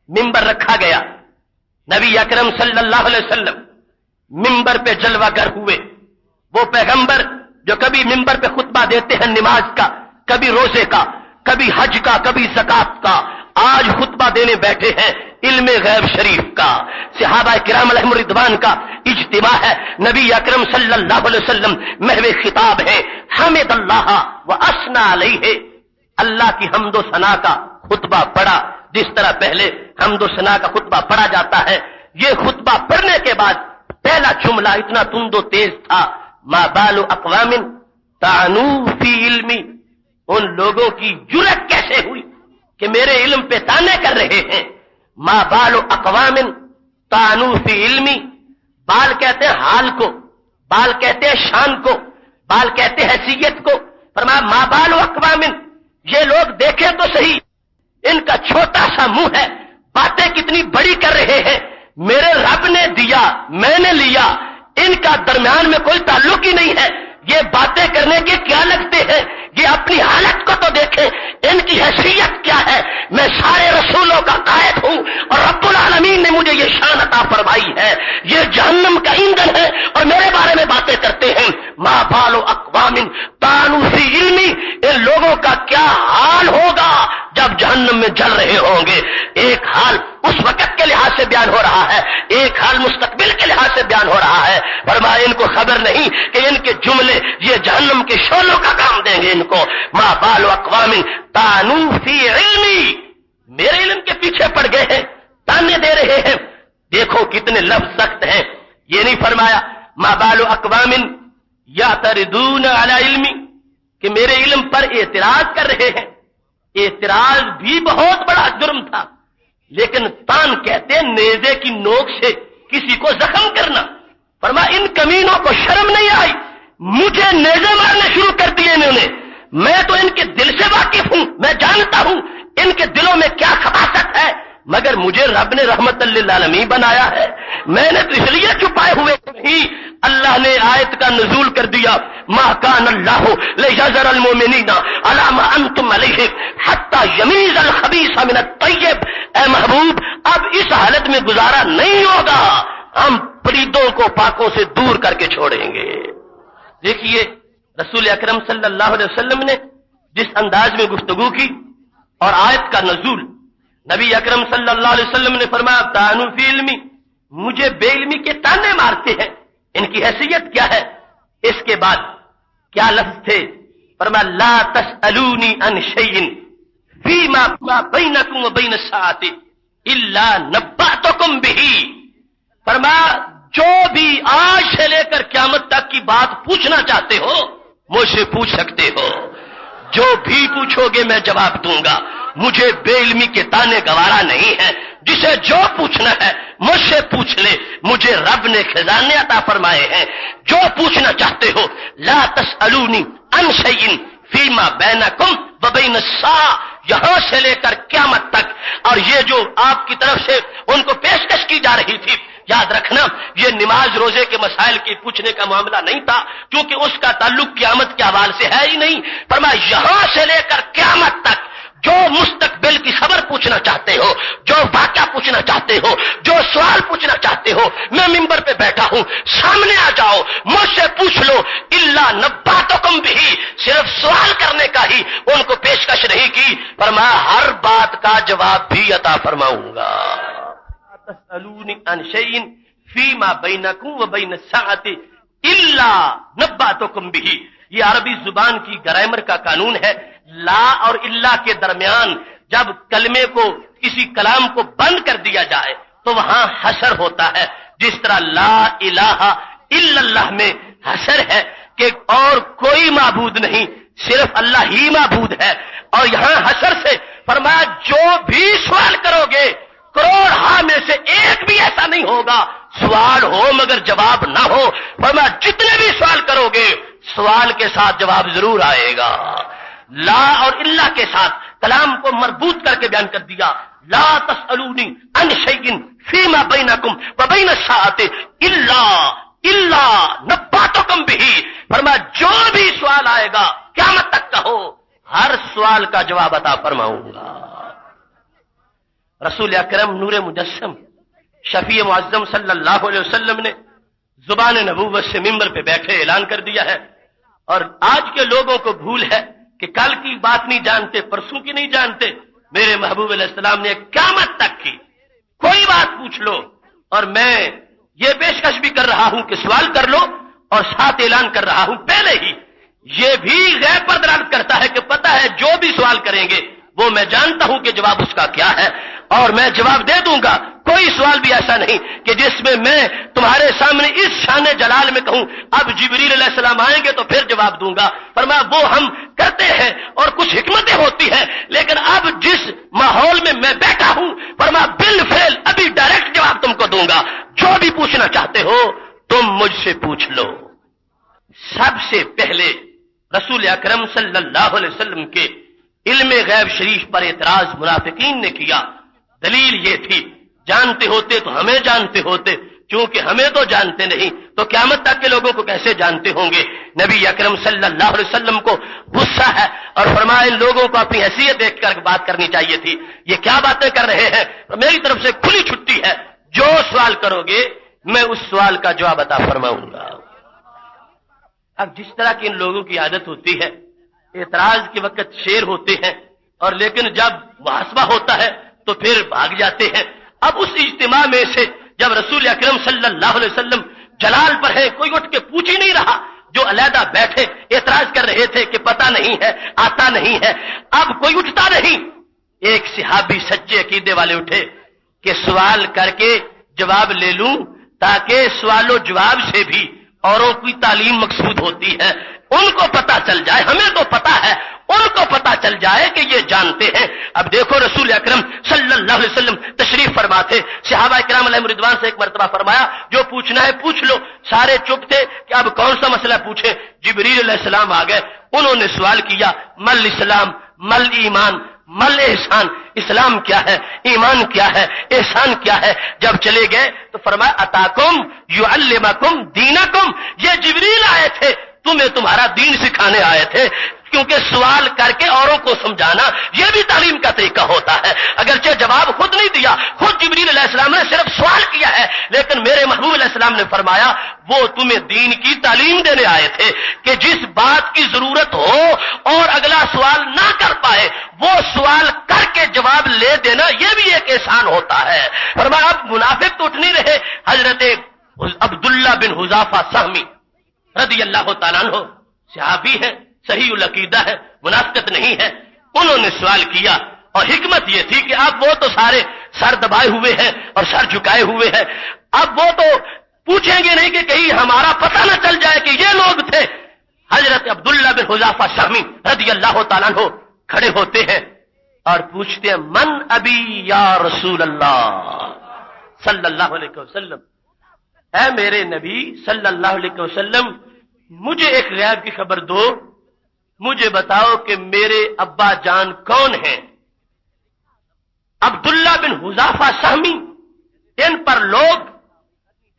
ممبر رکھا گیا، نبی اکرم صلی اللہ علیہ وسلم ممبر پہ جلوہ گر ہوئے، وہ پیغمبر جو کبھی ممبر پہ خطبہ دیتے ہیں نماز کا، کبھی روزے کا، کبھی حج کا، کبھی زکات کا، آج خطبہ دینے بیٹھے ہیں علم غیب شریف کا۔ صحابہ کرام علیہم رضوان کا اجتماع ہے، نبی اکرم صلی اللہ علیہ وسلم محو خطاب ہے، حمد اللہ و اثنا علیہ، اللہ کی حمد و ثنا کا خطبہ پڑھا، جس طرح پہلے حمد و ثنا کا خطبہ پڑھا جاتا ہے۔ یہ خطبہ پڑھنے کے بعد پہلا جملہ اتنا تند و تیز تھا، ما بال اقوام طعنوا فی علمی، ان لوگوں کی جرأت کیسے ہوئی کہ میرے علم پہ طعنے کر رہے ہیں۔ ما بال اقوام طعنوا فی علمی، بال کہتے ہیں حال کو، بال کہتے ہیں شان کو، بال کہتے ہیں حیثیت کو، فرمایا ما بال اقوام، یہ لوگ دیکھیں تو صحیح، ان کا چھوٹا سا منہ ہے، باتیں کتنی بڑی کر رہے ہیں، میرے رب نے دیا میں نے لیا، ان کا درمیان میں کوئی تعلق ہی نہیں ہے، یہ باتیں کرنے کے کیا لگتے ہیں، یہ اپنی حالت کو تو دیکھیں، ان کی حیثیت کیا ہے، میں سارے رسولوں کا قائد ہوں اور رب العالمین نے مجھے یہ شان عطا فرمائی ہے، یہ جہنم کا ایندھن ہے اور میرے بارے میں باتیں کرتے ہیں۔ ما بال اقوام طعنوا فی علمی، ان لوگوں کا کیا حال ہوگا جب جہنم میں جل رہے ہوں گے۔ ایک حال اس وقت کے لحاظ سے بیان ہو رہا ہے، ایک حال مستقبل کے لحاظ سے بیان ہو رہا ہے۔ فرمایا ان کو خبر نہیں کہ ان کے جملے یہ جہنم کے شعلوں کا کام دیں گے ان کو۔ ما بال اقوام طعنوا فی علمی، میرے علم کے پیچھے پڑ گئے ہیں، تانے دے رہے ہیں۔ دیکھو کتنے لفظ سخت ہیں، یہ نہیں فرمایا ما بال اقوام یعترضون علی علمی کہ میرے علم پر اعتراض کر رہے ہیں۔ اعتراض بھی بہت بڑا جرم تھا، لیکن تان کہتے ہیں نیزے کی نوک سے کسی کو زخم کرنا۔ فرمایا ان کمینوں کو شرم نہیں آئی، مجھے نیزے مارنے شروع کر دیے انہوں نے، میں تو ان کے دل سے واقف ہوں، میں جانتا ہوں ان کے دلوں میں کیا خباثت ہے، مگر مجھے رب نے رحمت للعالمین بنایا ہے، میں نے تو اس لیے چھپائے ہوئے نہیں۔ اللہ نے آیت کا نزول کر دیا، ما کان اللہ لیذر المؤمنین علی ما انتم علیہ حتی یمیز الخبیث من الطیب، اے محبوب اب اس حالت میں گزارا نہیں ہوگا، ہم پلیدوں کو پاکوں سے دور کر کے چھوڑیں گے۔ دیکھیے رسول اکرم صلی اللہ علیہ وسلم نے جس انداز میں گفتگو کی اور آیت کا نزول، نبی اکرم صلی اللہ علیہ وسلم نے فرمایا طعنوا فی علمی، مجھے بے علمی کے طعنے مارتے ہیں، ان کی حیثیت کیا ہے۔ اس کے بعد کیا لفظ تھے، فرمایا لا تسألونی عن شیء فیما بینکم وبین الساعۃ الا نبأتکم بہ، فرمایا جو بھی آج سے لے کر قیامت تک کی بات پوچھنا چاہتے ہو مجھ سے پوچھ سکتے ہو، جو بھی پوچھو گے میں جواب دوں گا، مجھے بے علمی کے طعنے گوارا نہیں ہے، جسے جو پوچھنا ہے مجھ سے پوچھ لے، مجھے رب نے خزانے عطا فرمائے ہیں، جو پوچھنا چاہتے ہو لا تسألونی عن شیء فیما بینکم وبین الساعۃ، یہاں سے لے کر قیامت تک، اور یہ جو آپ کی طرف سے ان کو پیشکش کی جا رہی تھی، یاد رکھنا یہ نماز روزے کے مسائل کی پوچھنے کا معاملہ نہیں تھا، کیونکہ اس کا تعلق قیامت کے حوالے سے ہے ہی نہیں۔ فرمایا یہاں سے لے کر قیامت تک جو مستقبل کی خبر پوچھنا چاہتے ہو، جو واقعہ پوچھنا چاہتے چاہتے ہو، جو سوال پوچھنا چاہتے ہو، میں ممبر پہ بیٹھا ہوں، سامنے آ جاؤ، مجھ سے پوچھ لو، الا نباتکم بھی، صرف سوال کرنے کا ہی ان کو پیشکش نہیں کی، فرمایا ہر بات کا جواب بھی عطا فرماؤں گا۔ تسألونی عن شیء فیما بینکم وبین الساعۃ الا نباتکم بھی، یہ عربی زبان کی گرامر کا قانون ہے۔ لا اور الا کے درمیان جب کلمے کو، کسی کلام کو بند کر دیا جائے تو وہاں حصر ہوتا ہے، جس طرح لا الہ الا اللہ میں حصر ہے کہ اور کوئی معبود نہیں، صرف اللہ ہی معبود ہے، اور یہاں حصر سے فرمایا جو بھی سوال کرو گے، کروڑ ہاں میں سے ایک بھی ایسا نہیں ہوگا سوال ہو مگر جواب نہ ہو، فرمایا جتنے بھی سوال کرو گے سوال کے ساتھ جواب ضرور آئے گا۔ لا اور الا کے ساتھ کلام کو مربوط کر کے بیان کر دیا، لا تسألونی عن شیء فیما بینکم وبین الساعۃ الا نباتکم بھی، فرمایا جو بھی سوال آئے گا قیامت تک کا ہو، ہر سوال کا جواب عطا فرماؤں گا۔ رسول اکرم نور مجسم شفیع معظم صلی اللہ علیہ وسلم نے زبان نبوت سے ممبر پہ بیٹھے اعلان کر دیا ہے، اور آج کے لوگوں کو بھول ہے کہ کل کی بات نہیں جانتے، پرسوں کی نہیں جانتے، میرے محبوب علیہ السلام نے قیامت تک کی کوئی بات پوچھ لو، اور میں یہ پیشکش بھی کر رہا ہوں کہ سوال کر لو، اور ساتھ اعلان کر رہا ہوں پہلے ہی، یہ بھی غیب پر دلالت کرتا ہے کہ پتہ ہے جو بھی سوال کریں گے وہ میں جانتا ہوں کہ جواب اس کا کیا ہے، اور میں جواب دے دوں گا۔ کوئی سوال بھی ایسا نہیں کہ جس میں تمہارے سامنے اس شان جلال میں کہوں اب جبریل علیہ السلام آئیں گے تو پھر جواب دوں گا، فرمایا وہ ہم کرتے ہیں اور کچھ حکمتیں ہوتی ہیں، لیکن اب جس ماحول میں میں بیٹھا ہوں فرمایا بالفعل ابھی ڈائریکٹ جواب تم کو دوں گا، جو بھی پوچھنا چاہتے ہو تم مجھ سے پوچھ لو۔ سب سے پہلے رسول اکرم صلی اللہ علیہ وسلم کے علم غیب شریف پر اعتراض منافقین نے کیا، دلیل یہ تھی جانتے ہوتے تو ہمیں جانتے ہوتے، چونکہ ہمیں تو جانتے نہیں تو قیامت تک کے لوگوں کو کیسے جانتے ہوں گے۔ نبی اکرم صلی اللہ علیہ وسلم کو غصہ ہے اور فرمایا ان لوگوں کو اپنی حیثیت دیکھ کر بات کرنی چاہیے تھی، یہ کیا باتیں کر رہے ہیں، میری طرف سے کھلی چھٹی ہے، جو سوال کرو گے میں اس سوال کا جواب عطا فرماؤں گا۔ اب جس طرح کی ان لوگوں کی عادت ہوتی ہے، اعتراض کے وقت شیر ہوتے ہیں اور لیکن جب محاسبہ ہوتا ہے تو پھر بھاگ جاتے ہیں۔ اب اس اجتماع میں سے جب رسول اکرم صلی اللہ علیہ وسلم جلال پر ہے، کوئی اٹھ کے پوچھ ہی نہیں رہا، جو علیحدہ بیٹھے اعتراض کر رہے تھے کہ پتہ نہیں ہے، آتا نہیں ہے، اب کوئی اٹھتا نہیں۔ ایک صحابی سچے عقیدے والے اٹھے کہ سوال کر کے جواب لے لوں، تاکہ سوال و جواب سے بھی اوروں کی تعلیم مقصود ہوتی ہے، ان کو پتہ چل جائے، ہمیں تو پتہ ہے، ان کو پتہ چل جائے کہ یہ جانتے ہیں۔ اب دیکھو رسول اکرم صلی اللہ علیہ وسلم تشریف فرما تھے، صحابہ کرام علیہ رضوان سے ایک مرتبہ فرمایا جو پوچھنا ہے پوچھ لو، سارے چپ تھے کہ اب کون سا مسئلہ پوچھیں، جبریل علیہ السلام آ گئے، انہوں نے سوال کیا مل اسلام مل ایمان مل احسان، اسلام کیا ہے، ایمان کیا ہے، احسان کیا ہے۔ جب چلے گئے تو فرمایا اتاکم یعلمکم دینکم، یہ جبریل آئے تھے تمہیں تمہارا دین سکھانے آئے تھے، کیونکہ سوال کر کے اوروں کو سمجھانا یہ بھی تعلیم کا طریقہ ہوتا ہے۔ اگرچہ جواب خود نہیں دیا، خود جبریل علیہ السلام نے صرف سوال کیا ہے، لیکن میرے محبوب علیہ السلام نے فرمایا وہ تمہیں دین کی تعلیم دینے آئے تھے کہ جس بات کی ضرورت ہو اور اگلا سوال نہ کر پائے وہ سوال کر کے جواب لے دینا یہ بھی ایک احسان ہوتا ہے۔ فرمایا اب منافق تو اٹھ نہیں رہے، حضرت عبداللہ بن حذافہ سہمی رضی اللہ تعالیٰ عنہ صحابی ہے، صحیح العقیدہ ہے، منافقت نہیں ہے، انہوں نے سوال کیا، اور حکمت یہ تھی کہ اب وہ تو سارے سر دبائے ہوئے ہیں اور سر جھکائے ہوئے ہیں، اب وہ تو پوچھیں گے نہیں کہ کہیں ہمارا پتہ نہ چل جائے کہ یہ لوگ تھے۔ حضرت عبداللہ بن حذافہ سہمی رضی اللہ تعالیٰ عنہ کھڑے ہوتے ہیں اور پوچھتے ہیں من ابی یا رسول اللہ صلی اللہ علیہ وسلم، اے میرے نبی صلی اللہ علیہ وسلم مجھے ایک غیب کی خبر دو، مجھے بتاؤ کہ میرے ابا جان کون ہیں۔ عبداللہ بن حذافہ سہمی، ان پر لوگ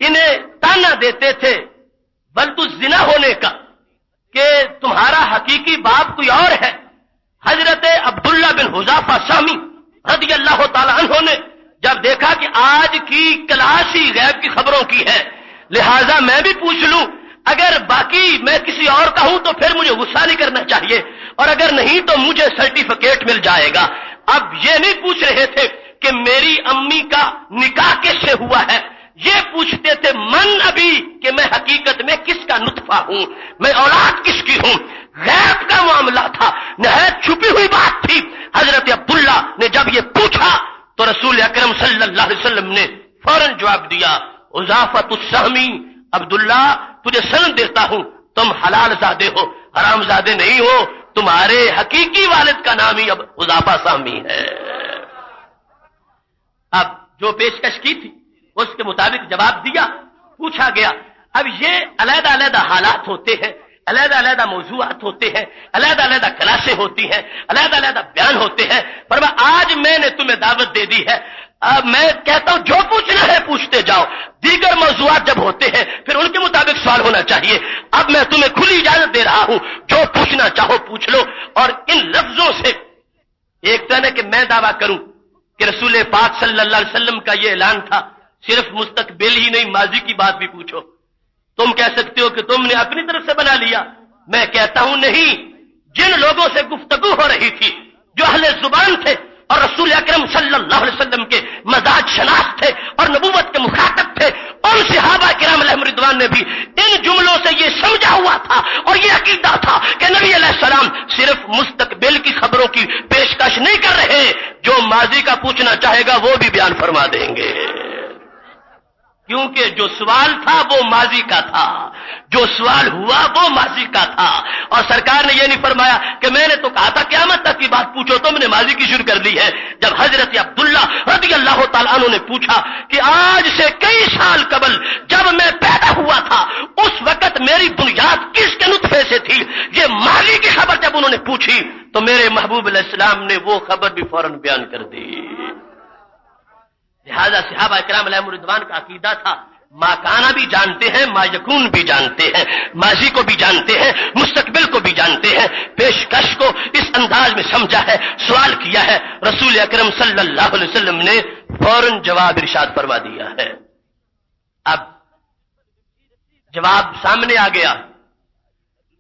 انہیں تانا دیتے تھے بلد الزنا ہونے کا کہ تمہارا حقیقی باپ کوئی اور ہے۔ حضرت عبداللہ بن حذافہ سہمی رضی اللہ تعالی عنہ نے جب دیکھا کہ آج کی کلاس ہی غیب کی خبروں کی ہے، لہذا میں بھی پوچھ لوں، اگر باقی میں کسی اور کا ہوں تو پھر مجھے غصہ نہیں کرنا چاہیے، اور اگر نہیں تو مجھے سرٹیفکیٹ مل جائے گا۔ اب یہ نہیں پوچھ رہے تھے کہ میری امی کا نکاح کس سے ہوا ہے، یہ پوچھتے تھے من ابھی کہ میں حقیقت میں کس کا نطفہ ہوں، میں اولاد کس کی ہوں۔ غیب کا معاملہ تھا، نہایت چھپی ہوئی بات تھی۔ حضرت عبداللہ نے جب یہ پوچھا تو رسول اکرم صلی اللہ علیہ وسلم نے فوراً جواب دیا، اضافت السہمی، عبداللہ تجھے سند دیتا ہوں، تم حلال زادے ہو، حرام زادے نہیں ہو، تمہارے حقیقی والد کا نام ہی اب اضافہ سہمی ہے۔ اب جو پیشکش کی تھی اس کے مطابق جواب دیا، پوچھا گیا۔ اب یہ علیحدہ علیحدہ حالات ہوتے ہیں، علیحدہ علیحدہ موضوعات ہوتے ہیں، علیحدہ علیحدہ کلاسیں ہوتی ہیں، علیحدہ علیحدہ بیان ہوتے ہیں، پر آج میں نے تمہیں دعوت دے دی ہے، اب میں کہتا ہوں جو پوچھنا ہے پوچھتے جاؤ، دیگر موضوعات جب ہوتے ہیں پھر ان کے مطابق سوال ہونا چاہیے۔ اب میں تمہیں کھلی اجازت دے رہا ہوں، جو پوچھنا چاہو پوچھ لو۔ اور ان لفظوں سے ایک تو ہے کہ میں دعویٰ کروں کہ رسول پاک صلی اللہ علیہ وسلم کا یہ اعلان تھا، صرف مستقبل ہی نہیں ماضی کی بات بھی پوچھو۔ تم کہہ سکتے ہو کہ تم نے اپنی طرف سے بنا لیا، میں کہتا ہوں نہیں، جن لوگوں سے گفتگو ہو رہی تھی، جو اہل زبان تھے اور رسول اکرم صلی اللہ علیہ وسلم کے مزاج شناس تھے اور نبوت کے مخاطب تھے، ان صحابہ کرام علیہم رضوان نے بھی ان جملوں سے یہ سمجھا ہوا تھا اور یہ عقیدہ تھا کہ نبی علیہ السلام صرف مستقبل کی خبروں کی پیشکش نہیں کر رہے، جو ماضی کا پوچھنا چاہے گا وہ بھی بیان فرما دیں گے، کیونکہ جو سوال تھا وہ ماضی کا تھا، جو سوال ہوا وہ ماضی کا تھا۔ اور سرکار نے یہ نہیں فرمایا کہ میں نے تو کہا تھا قیامت تک کی بات پوچھو، تم نے ماضی کی شروع کر لی ہے۔ جب حضرت عبداللہ رضی اللہ تعالیٰ عنہ نے پوچھا کہ آج سے کئی سال قبل جب میں پیدا ہوا تھا اس وقت میری بنیاد کس کے نطفے سے تھی، یہ ماضی کی خبر جب انہوں نے پوچھی تو میرے محبوب علیہ السلام نے وہ خبر بھی فوراً بیان کر دی۔ لہذا صحابہ کرام علیہم رضوان کا عقیدہ تھا، ما کانا بھی جانتے ہیں، ما یکون بھی جانتے ہیں، ماضی کو بھی جانتے ہیں، مستقبل کو بھی جانتے ہیں، پیشکش کو اس انداز میں سمجھا ہے، سوال کیا ہے، رسول اکرم صلی اللہ علیہ وسلم نے فوراً جواب ارشاد فرما دیا ہے۔ اب جواب سامنے آ گیا،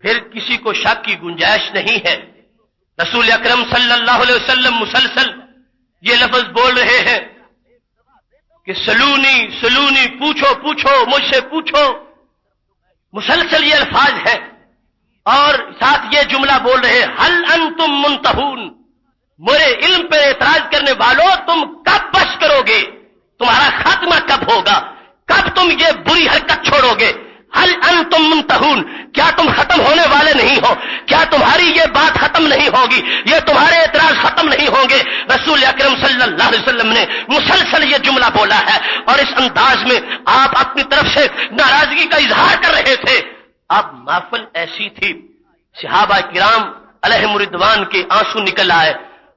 پھر کسی کو شک کی گنجائش نہیں ہے۔ رسول اکرم صلی اللہ علیہ وسلم مسلسل یہ لفظ بول رہے ہیں کہ سلونی سلونی، پوچھو پوچھو، مجھ سے پوچھو، مسلسل یہ الفاظ ہے، اور ساتھ یہ جملہ بول رہے حل انتم منتہون، میرے علم پر اعتراض کرنے والوں تم کب بس کرو گے، تمہارا خاتمہ کب ہوگا، کب تم یہ بری حرکت چھوڑو گے، حل انتم منتہون، کیا تم ختم ہونے والے نہیں ہو، کیا تمہاری یہ بات ختم نہیں ہوگی، یہ تمہارے اعتراض ختم نہیں ہوں گے۔ رسول اکرم صلی اللہ علیہ وسلم نے مسلسل یہ جملہ بولا ہے، اور اس انداز میں آپ اپنی طرف سے ناراضگی کا اظہار کر رہے تھے۔ اب محفل ایسی تھی، صحابہ کرام علیہم رضوان کے آنسو نکل آئے،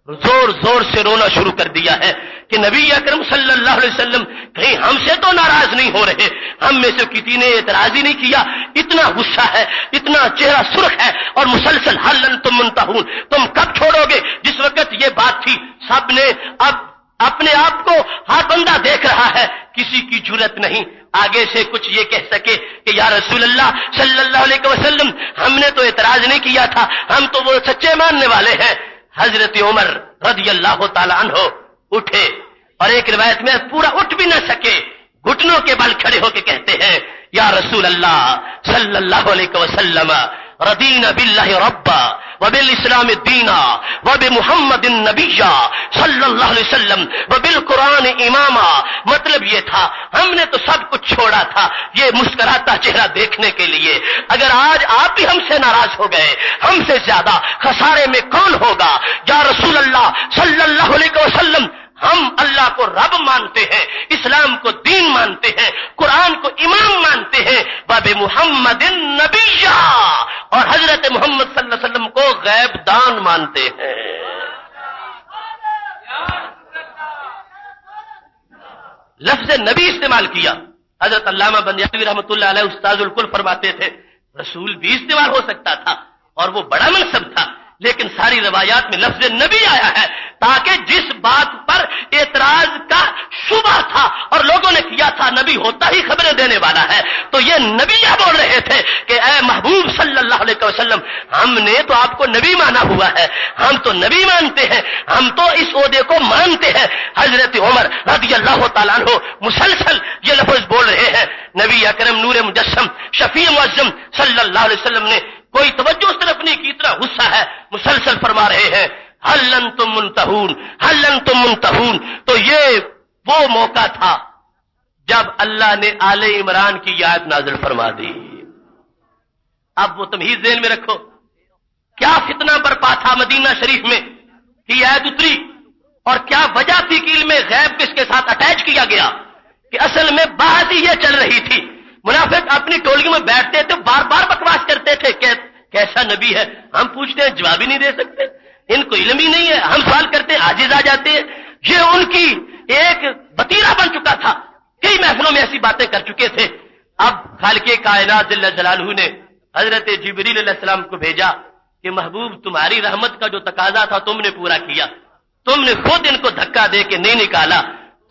زور زور سے رونا شروع کر دیا ہے کہ نبی اکرم صلی اللہ علیہ وسلم کہیں ہم سے تو ناراض نہیں ہو رہے، ہم میں سے کسی نے اعتراض ہی نہیں کیا، اتنا غصہ ہے، اتنا چہرہ سرخ ہے، اور مسلسل حل انتم منتہون، تم کب چھوڑو گے۔ جس وقت یہ بات تھی سب نے اب اپنے آپ کو ہر بندہ دیکھ رہا ہے، کسی کی جرأت نہیں آگے سے کچھ یہ کہہ سکے کہ یا رسول اللہ صلی اللہ علیہ وسلم ہم نے تو اعتراض نہیں کیا تھا، ہم تو وہ سچے ماننے والے ہیں۔ حضرت عمر رضی اللہ تعالی عنہ اٹھے، اور ایک روایت میں پورا اٹھ بھی نہ سکے، گھٹنوں کے بل کھڑے ہو کے کہتے ہیں یا رسول اللہ صلی اللہ علیہ وسلم رضینا باللہ ربا وبالاسلام دینا وبمحمد النبی صلی اللہ علیہ وسلم وبالقرآن اماما۔ مطلب یہ تھا ہم نے تو سب کچھ چھوڑا تھا یہ مسکراتا چہرہ دیکھنے کے لیے، اگر آج آپ بھی ہم سے ناراض ہو گئے ہم سے زیادہ خسارے میں کون ہوگا۔ یا رسول اللہ صلی اللہ علیہ وسلم ہم اللہ کو رب مانتے ہیں، اسلام کو دین مانتے ہیں، قرآن کو امام مانتے ہیں، باب محمد النبی، اور حضرت محمد صلی اللہ علیہ وسلم کو غیب دان مانتے ہیں۔ لفظ نبی استعمال کیا، حضرت علامہ بندیالوی رحمۃ اللہ علیہ استاذ الکل فرماتے تھے رسول بھی استعمال ہو سکتا تھا اور وہ بڑا منصب تھا، لیکن ساری روایات میں لفظ نبی آیا ہے تاکہ جس بات پر اعتراض کا شبہ تھا اور لوگوں نے کیا تھا نبی ہوتا ہی خبریں دینے والا ہے، تو یہ نبی یہ بول رہے تھے کہ اے محبوب صلی اللہ علیہ وسلم، ہم نے تو آپ کو نبی مانا ہوا ہے، ہم تو نبی مانتے ہیں، ہم تو اس عہدے کو مانتے ہیں۔ حضرت عمر رضی اللہ تعالیٰ عنہ مسلسل یہ لفظ بول رہے ہیں، نبی اکرم نور مجسم شفیع معظم صلی اللہ علیہ وسلم نے کوئی توجہ اس طرف نہیں کی، اتنا غصہ ہے، مسلسل فرما رہے ہیں ہل انتم منتہون، ہل انتم منتہون۔ تو یہ وہ موقع تھا جب اللہ نے آل عمران کی آیت نازل فرما دی۔ اب وہ تمہید ذہن میں رکھو، کیا فتنہ برپا تھا مدینہ شریف میں کہ آیت اتری، اور کیا وجہ تھی کہ علم غیب کو اس کے ساتھ اٹیچ کیا گیا، کہ اصل میں بات ہی یہ چل رہی تھی۔ منافق اپنی ٹولیوں میں بیٹھتے تھے، بار بار بکواس کرتے تھے کہ کیسا نبی ہے، ہم پوچھتے ہیں جواب ہی نہیں دے سکتے، ان کو علم ہی نہیں ہے، ہم سوال کرتے ہیں عاجز آ جاتے ہیں۔ یہ ان کی ایک وتیرہ بن چکا تھا، کئی محفلوں میں ایسی باتیں کر چکے تھے۔ اب خالق کائنات جل جلالہ نے حضرت جبریل علیہ السلام کو بھیجا کہ محبوب تمہاری رحمت کا جو تقاضا تھا تم نے پورا کیا، تم نے خود ان کو دھکا دے کے نہیں نکالا،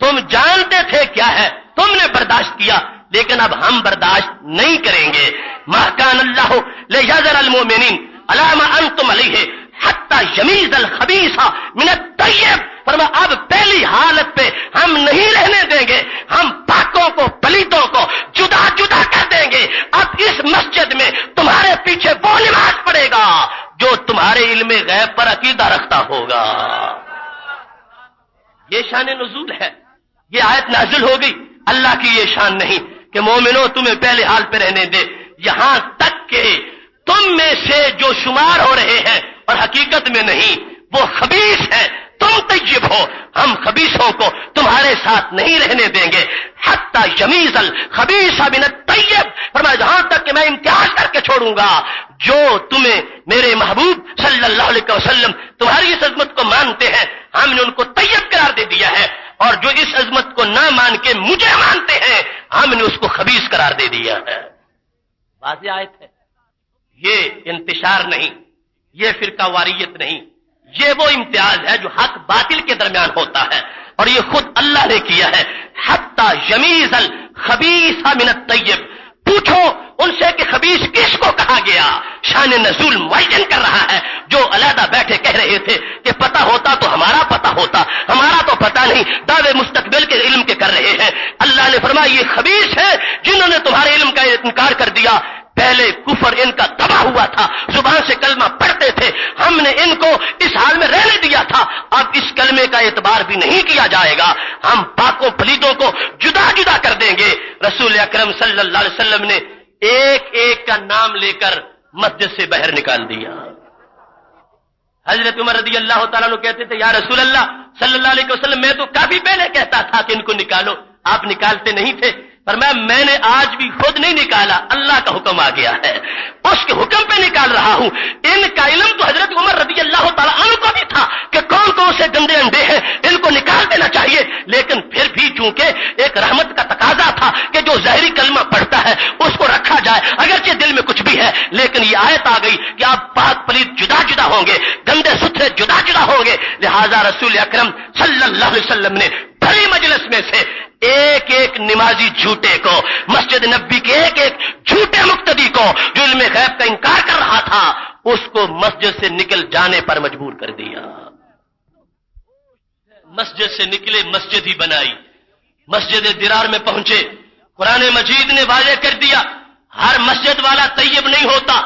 تم جانتے تھے کیا ہے، تم نے برداشت کیا، لیکن اب ہم برداشت نہیں کریں گے۔ ما کان اللہ لیذر المؤمنین علی ما انتم علیہ حتی یمیز الخبیث من الطیب، فرما اب پہلی حالت پہ ہم نہیں رہنے دیں گے، ہم پاکوں کو پلیتوں کو جدا جدا کر دیں گے۔ اب اس مسجد میں تمہارے پیچھے وہ نماز پڑھے گا جو تمہارے علم غیب پر عقیدہ رکھتا ہوگا۔ یہ شان نزول ہے، یہ آیت نازل ہو گئی۔ اللہ کی یہ شان نہیں کہ مومنوں تمہیں پہلے حال پہ رہنے دے، یہاں تک کہ تم میں سے جو شمار ہو رہے ہیں اور حقیقت میں نہیں وہ خبیث ہے، تم طیب ہو، ہم خبیثوں کو تمہارے ساتھ نہیں رہنے دیں گے۔ حتی یمیز الخبیث من الطیب، فرمایا جہاں تک کہ میں امتیاز کر کے چھوڑوں گا جو تمہیں میرے محبوب صلی اللہ علیہ وسلم تمہاری اس عظمت کو مانتے ہیں، ہم نے ان کو طیب قرار دے دیا ہے، اور جو اس عظمت کو نہ مان کے مجھے مانتے ہیں ہم نے اس کو خبیث قرار دے دیا ہے۔ واضح آیت ہے، یہ انتشار نہیں، یہ فرقہ واریت نہیں، یہ وہ امتیاز ہے جو حق باطل کے درمیان ہوتا ہے، اور یہ خود اللہ نے کیا ہے۔ حتی یمیز الخبیث من الطیب، پوچھو ان سے کہ خبیث کس کو کہا گیا، شان نزول معین کر رہا ہے۔ جو علیحدہ بیٹھے کہہ رہے تھے کہ پتہ ہوتا تو ہمارا پتہ ہوتا، ہمارا تو پتہ نہیں، دعوے مستقبل کے علم کے کر رہے ہیں۔ اللہ نے فرمایا یہ خبیث ہے جنہوں نے تمہارے علم کا انکار کر دیا۔ پہلے کفر ان کا دبا ہوا تھا، زبان سے کلمہ پڑھتے تھے، ہم نے ان کو اس حال میں رہنے دیا تھا، اب اس کلمے کا اعتبار بھی نہیں کیا جائے گا، ہم پاکوں پلیتوں کو جدا جدا کر دیں گے۔ رسول اکرم صلی اللہ علیہ وسلم نے ایک ایک کا نام لے کر مسجد سے باہر نکال دیا۔ حضرت عمر رضی اللہ تعالیٰ عنہ کہتے تھے یا رسول اللہ صلی اللہ علیہ وسلم میں تو کافی پہلے کہتا تھا کہ ان کو نکالو، آپ نکالتے نہیں تھے۔ فرمایا میں نے آج بھی خود نہیں نکالا، اللہ کا حکم آ گیا ہے، اس کے حکم پہ نکال رہا ہوں۔ ان کا علم تو حضرت عمر رضی اللہ تعالیٰ عنہ کو بھی تھا کہ کون کون سے گندے انڈے ہیں، ان کو نکال دینا چاہیے، لیکن پھر بھی چونکہ ایک رحمت کا تقاضا تھا کہ جو ظاہری کلمہ پڑھتا ہے اس کو رکھا جائے، اگرچہ دل میں کچھ بھی ہے، لیکن یہ آیت آ گئی کہ آپ پاک پلیت جدا جدا ہوں گے، گندے ستھرے جدا جدا ہوں گے۔ لہذا رسول اکرم صلی اللہ علیہ وسلم نے بڑی مجلس میں سے ایک ایک نمازی جھوٹے کو، مسجد نبی کے ایک ایک جھوٹے مقتدی کو جو علم غیب کا انکار کر رہا تھا اس کو مسجد سے نکل جانے پر مجبور کر دیا۔ مسجد سے نکلے، مسجد ہی بنائی، مسجد درار میں پہنچے، قرآن مجید نے واضح کر دیا ہر مسجد والا طیب نہیں ہوتا،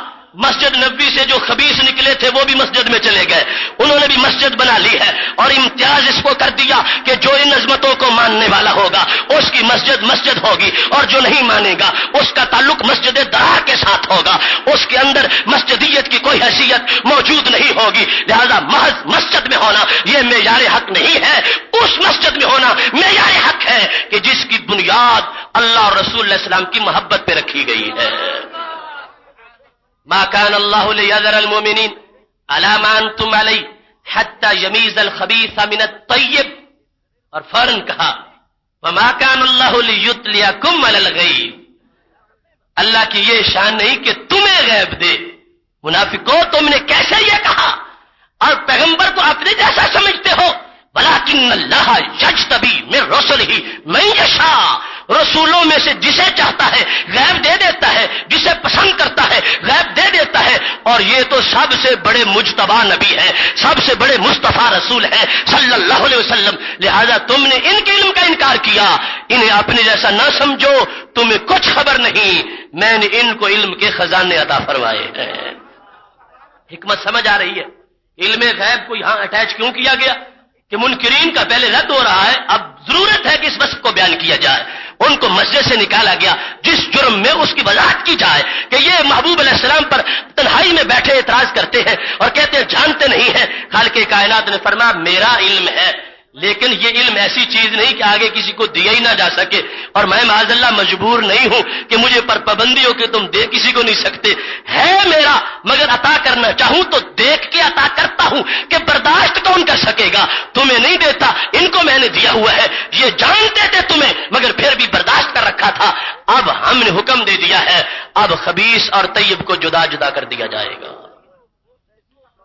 مسجد نبی سے جو خبیث نکلے تھے وہ بھی مسجد میں چلے گئے، انہوں نے بھی مسجد بنا لی ہے، اور امتیاز اس کو کر دیا کہ جو ان عظمتوں کو ماننے والا ہوگا اس کی مسجد مسجد ہوگی، اور جو نہیں مانے گا اس کا تعلق مسجد درار کے ساتھ ہوگا، اس کے اندر مسجدیت کی کوئی حیثیت موجود نہیں ہوگی۔ لہذا محض مسجد میں ہونا یہ معیار حق نہیں ہے، اس مسجد میں ہونا معیار حق ہے کہ جس کی بنیاد اللہ اور رسول علیہ السلام کی محبت پہ رکھی گئی ہے۔ ما كان الله ليذر المؤمنين على ما انتم عليه حتى يميز الخبيث من الطيب، اور فوراً کہا وما كان الله ليطلعكم على الغيب، اللہ کی یہ شان نہیں کہ تمہیں غیب دے۔ منافقوں تم نے کیسے یہ کہا، اور پیغمبر کو اپنے جیسا سمجھتے ہو، بلا لیکن اللہ یجتبی من رسلہ من یشاء، رسولوں میں سے جسے چاہتا ہے غیب دے دیتا ہے، جسے پسند کرتا ہے غیب دے دیتا ہے، اور یہ تو سب سے بڑے مجتبی نبی ہے، سب سے بڑے مصطفیٰ رسول ہے صلی اللہ علیہ وسلم۔ لہذا تم نے ان کے علم کا انکار کیا، انہیں اپنے جیسا نہ سمجھو، تمہیں کچھ خبر نہیں، میں نے ان کو علم کے خزانے عطا فرمائے ہیں۔ حکمت سمجھ آ رہی ہے؟ علم غیب کو یہاں اٹیچ کیوں کیا گیا؟ کہ منکرین کا پہلے رد ہو رہا ہے، اب ضرورت ہے کہ اس وصف کو بیان کیا جائے۔ ان کو مسجد سے نکالا گیا جس جرم میں اس کی وضاحت کی جائے کہ یہ محبوب علیہ السلام پر تنہائی میں بیٹھے اعتراض کرتے ہیں اور کہتے ہیں جانتے نہیں ہیں۔ خالق کائنات نے فرمایا میرا علم ہے، لیکن یہ علم ایسی چیز نہیں کہ آگے کسی کو دیا ہی نہ جا سکے، اور میں معاذ اللہ مجبور نہیں ہوں کہ مجھے پر پابندی ہو کہ تم دے کسی کو نہیں سکتے، ہے میرا، مگر عطا کرنا چاہوں تو دیکھ کے عطا کرتا ہوں کہ برداشت کون کر سکے گا، تمہیں نہیں دیتا، ان کو میں نے دیا ہوا ہے، یہ جانتے تھے تمہیں مگر پھر بھی برداشت کر رکھا تھا، اب ہم نے حکم دے دیا ہے، اب خبیث اور طیب کو جدا جدا کر دیا جائے گا۔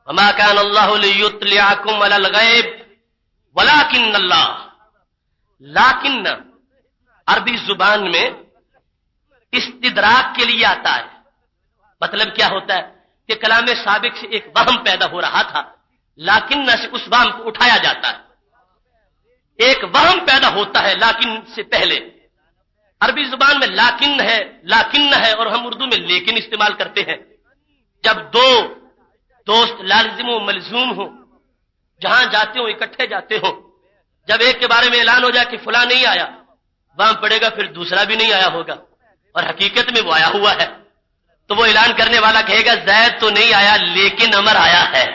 وما كان الله ليطلعكم على الغيب ولیکن اللہ، لیکن عربی زبان میں استدراک کے لیے آتا ہے۔ مطلب کیا ہوتا ہے کہ کلام سابق سے ایک وہم پیدا ہو رہا تھا، لیکن سے اس وہم کو اٹھایا جاتا ہے۔ ایک وہم پیدا ہوتا ہے لیکن سے پہلے، عربی زبان میں لیکن ہے اور ہم اردو میں لیکن استعمال کرتے ہیں۔ جب دو دوست لازم و ملزوم ہو، جہاں جاتے ہو اکٹھے جاتے ہو، جب ایک کے بارے میں اعلان ہو جائے کہ فلاں نہیں آیا، وہاں پڑے گا پھر دوسرا بھی نہیں آیا ہوگا، اور حقیقت میں وہ آیا ہوا ہے، تو وہ اعلان کرنے والا کہے گا زید تو نہیں آیا لیکن عمر آیا ہے۔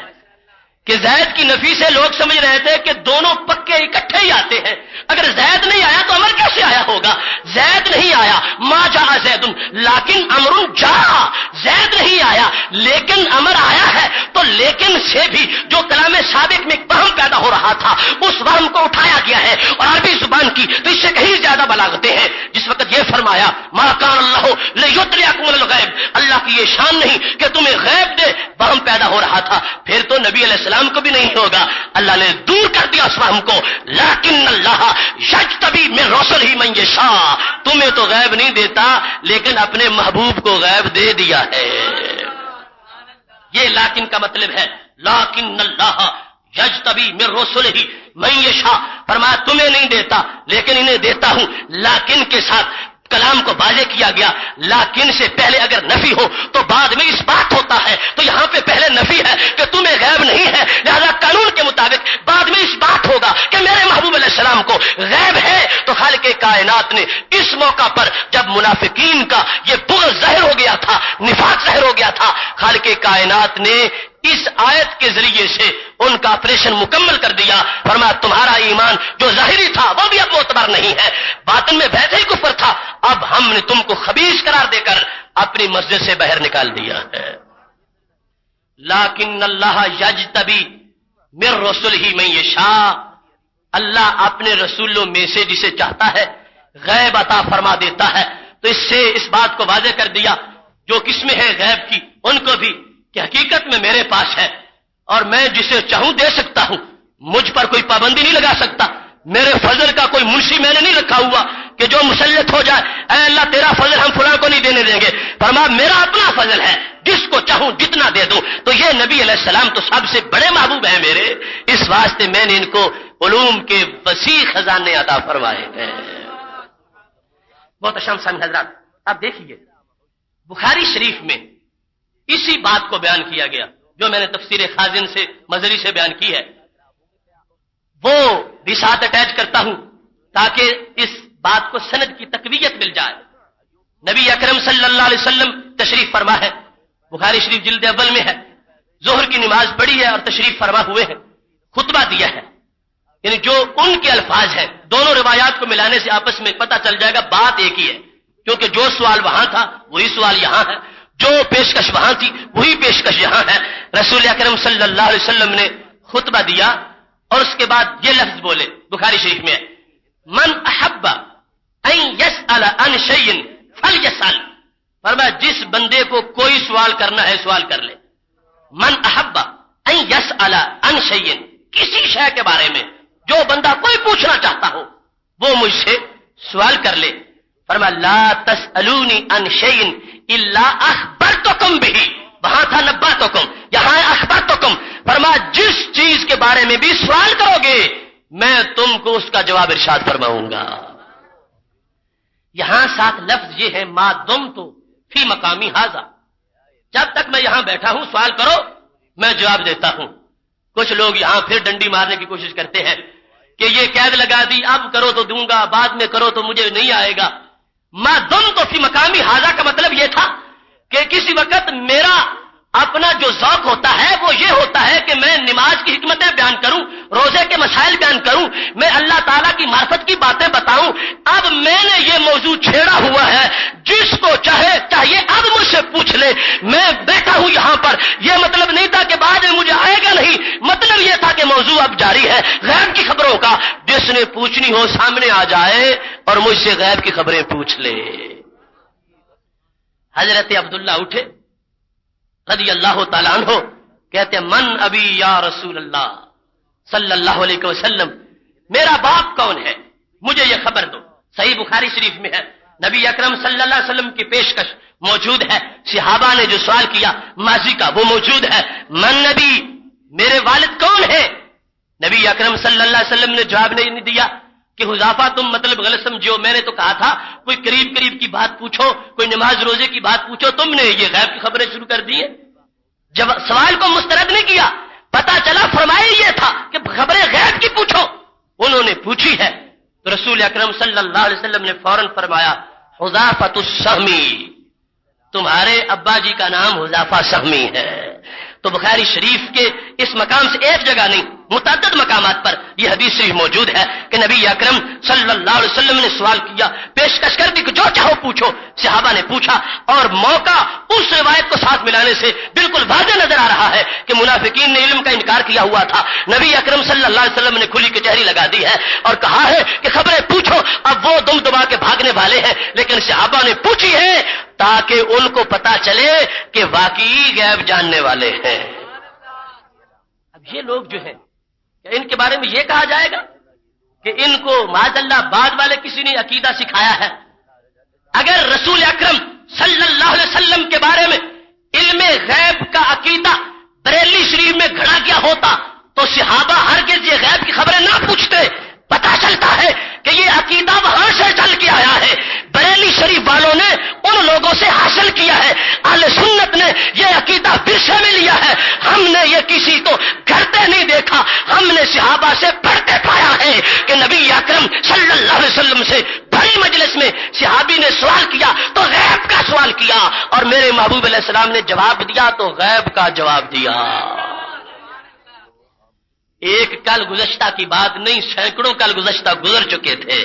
کہ زید کی نفی سے لوگ سمجھ رہے تھے کہ دونوں پکے اکٹھے ہی آتے ہیں، اگر زید نہیں آیا تو عمر کیسے آیا ہوگا؟ زید نہیں آیا، ما جاء زید لیکن عمر جاء، زید نہیں آیا لیکن عمر آیا ہے، تو لیکن سے بھی جو کلام سابق میں ایک وہم پیدا ہو رہا تھا اس وہم کو اٹھایا گیا ہے، اور عربی زبان کی تو اس سے کہیں زیادہ بلاغتیں ہیں۔ جس وقت یہ فرمایا ما کان اللہ لیطلعکم علی الغیب، اللہ کی یہ شان نہیں کہ تمہیں غیب دے، وہم پیدا ہو رہا تھا، پھر تو نبی علیہ السلام کو بھی نہیں ہوگا، اللہ نے دور کر دیا اس وہم کو۔ لیکن اللہ یجتبی من رسلہ من یشاء، تمہیں تو غیب نہیں دیتا لیکن اپنے محبوب کو غیب دے دیا ہے۔ یہ لیکن کا مطلب ہے لیکن اللہ یجتبی من رسلہ من یشاء، فرمایا تمہیں نہیں دیتا لیکن انہیں دیتا ہوں، لیکن کے ساتھ کلام کو واضح کیا گیا۔ لیکن سے پہلے اگر نفی ہو تو بعد میں اس بات ہوتا ہے، تو یہاں پہ پہلے نفی ہے کہ تمہیں غیب نہیں ہے، لہذا قانون کے مطابق بعد میں اس بات ہوگا کہ میرے محبوب علیہ السلام کو غیب ہے۔ تو خالق کائنات نے اس موقع پر جب منافقین کا یہ بغض ظاہر ہو گیا تھا، نفاق ظاہر ہو گیا تھا، خالق کائنات نے اس آیت کے ذریعے سے ان کا آپریشن مکمل کر دیا، فرمایا تمہارا ایمان جو ظاہری تھا وہ بھی اب معتبر نہیں ہے، باطن میں ویسے ہی کفر تھا، اب ہم نے تم کو خبیث قرار دے کر اپنی مسجد سے باہر نکال دیا ہے۔ لیکن اللہ یجتبی من رسلہ من یشاء، اللہ اپنے رسولوں میں سے جسے چاہتا ہے غیب عطا فرما دیتا ہے۔ تو اس سے اس بات کو واضح کر دیا جو قسمیں ہیں غیب کی ان کو بھی، کہ حقیقت میں میرے پاس ہے اور میں جسے چاہوں دے سکتا ہوں، مجھ پر کوئی پابندی نہیں لگا سکتا، میرے فضل کا کوئی منشی میں نے نہیں رکھا ہوا کہ جو مسلط ہو جائے اے اللہ تیرا فضل ہم فلاں کو نہیں دینے دیں گے، فرمایا میرا اپنا فضل ہے، جس کو چاہوں جتنا دے دوں۔ تو یہ نبی علیہ السلام تو سب سے بڑے محبوب ہیں میرے، اس واسطے میں نے ان کو علوم کے وسیع خزانے عطا فرمائے ہیں۔ بہت احترام سامعین حضرات، اب دیکھیے بخاری شریف میں اسی بات کو بیان کیا گیا جو میں نے تفسیر خازن سے مظہری سے بیان کی ہے، وہ بھی ساتھ اٹیچ کرتا ہوں تاکہ اس بات کو سند کی تقویت مل جائے۔ نبی اکرم صلی اللہ علیہ وسلم تشریف فرما ہے، بخاری شریف جلد اول میں ہے، ظہر کی نماز پڑھی ہے اور تشریف فرما ہوئے ہیں، خطبہ دیا ہے، یعنی جو ان کے الفاظ ہیں دونوں روایات کو ملانے سے آپس میں پتہ چل جائے گا بات ایک ہی ہے، کیونکہ جو سوال وہاں تھا وہی سوال یہاں ہے، جو پیشکش وہاں تھی وہی پیشکش یہاں ہے۔ رسول اکرم صلی اللہ علیہ وسلم نے خطبہ دیا اور اس کے بعد یہ لفظ بولے، بخاری شریف میں من احب ان يسأل عن شيء فليسأل، فرمایا جس بندے کو کوئی سوال کرنا ہے سوال کر لے، من احب ان يسأل عن شيء، کسی شے کے بارے میں جو بندہ کوئی پوچھنا چاہتا ہو وہ مجھ سے سوال کر لے. فرمایا لا تسألونی عن شیء الا اخبرتکم بہ. وہاں تھا نبأتکم، یہاں اخبرتکم. فرمایا جس چیز کے بارے میں بھی سوال کرو گے میں تم کو اس کا جواب ارشاد فرماؤں گا. یہاں ساتھ لفظ یہ ہے ما دمت فی مقامی ھذا. جب تک میں یہاں بیٹھا ہوں سوال کرو میں جواب دیتا ہوں. کچھ لوگ یہاں پھر ڈنڈی مارنے کی کوشش کرتے ہیں کہ یہ قید لگا دی، اب کرو تو دوں گا، بعد میں کرو تو مجھے نہیں آئے گا. ما دمت فی مقامی ھذا کا مطلب یہ تھا کہ کسی وقت میرا اپنا جو ذوق ہوتا ہے وہ یہ ہوتا ہے کہ میں نماز کی حکمتیں بیان کروں، روزے کے مسائل بیان کروں، میں اللہ تعالیٰ کی معرفت کی باتیں بتاؤں. اب میں نے یہ موضوع چھیڑا ہوا ہے، جس کو چاہیے اب مجھ سے پوچھ لے. میں بیٹھا ہوں یہاں پر، یہ مطلب نہیں تھا کہ بعد میں مجھے آئے گا نہیں، مطلب یہ تھا کہ موضوع اب جاری ہے غیب کی خبروں کا. جس نے پوچھنی ہو سامنے آ جائے اور مجھ سے غیب کی خبریں پوچھ لے. حضرت عبداللہ اٹھے رضی اللہ تعالیٰ عنہ، کہتے ہیں من ابی یا رسول اللہ صلی اللہ علیہ وسلم، میرا باپ کون ہے مجھے یہ خبر دو. صحیح بخاری شریف میں ہے نبی اکرم صلی اللہ علیہ وسلم کی پیشکش موجود ہے. صحابہ نے جو سوال کیا ماضی کا وہ موجود ہے. من نبی، میرے والد کون ہے؟ نبی اکرم صلی اللہ علیہ وسلم نے جواب نہیں دیا کہ حذیفہ تم مطلب غلط سمجھو، میں نے تو کہا تھا کوئی قریب کی بات پوچھو، کوئی نماز روزے کی بات پوچھو، تم نے یہ غیب کی خبریں شروع کر دی ہیں. جب سوال کو مسترد نہیں کیا، پتا چلا فرمایا یہ تھا کہ خبریں غیب کی پوچھو. انہوں نے پوچھی ہے تو رسول اکرم صلی اللہ علیہ وسلم نے فوراً فرمایا حذیفہ السہمی، تمہارے ابا جی کا نام حذیفہ سہمی ہے. تو بخاری شریف کے اس مقام سے ایک جگہ نہیں متعدد مقامات پر یہ حدیث شریف موجود ہے کہ نبی اکرم صلی اللہ علیہ وسلم نے سوال کیا، پیشکش کر دی کہ جو چاہو پوچھو. صحابہ نے پوچھا اور موقع اس روایت کو ساتھ ملانے سے بالکل واضح نظر آ رہا ہے کہ منافقین نے علم کا انکار کیا ہوا تھا. نبی اکرم صلی اللہ علیہ وسلم نے کھلی کچہری لگا دی ہے اور کہا ہے کہ خبریں پوچھو. اب وہ دم دبا کے بھاگنے والے ہیں، لیکن صحابہ نے پوچھی ہے تاکہ ان کو پتا چلے کہ واقعی غیب جاننے والے ہیں. اب یہ لوگ جو ہیں ان کے بارے میں یہ کہا جائے گا کہ ان کو معاذ اللہ بعد والے کسی نے عقیدہ سکھایا ہے. اگر رسول اکرم صلی اللہ علیہ وسلم کے بارے میں علم غیب کا عقیدہ بریلی شریف میں گھڑا گیا ہوتا تو صحابہ ہرگز یہ غیب کی خبریں نہ پوچھتے. پتا چلتا ہے کہ یہ عقیدہ وہاں سے چل کے آیا ہے، بریلی شریف والوں نے ان لوگوں سے حاصل کیا ہے. اہل سنت نے یہ عقیدہ ورثے میں لیا ہے. ہم نے یہ کسی کو گھرتے نہیں دیکھا، ہم نے صحابہ سے پڑھتے پایا ہے کہ نبی اکرم صلی اللہ علیہ وسلم سے بڑی مجلس میں صحابی نے سوال کیا تو غیب کا سوال کیا اور میرے محبوب علیہ السلام نے جواب دیا تو غیب کا جواب دیا. ایک کل گزشتہ کی بات نہیں، سینکڑوں کل گزشتہ گزر چکے تھے.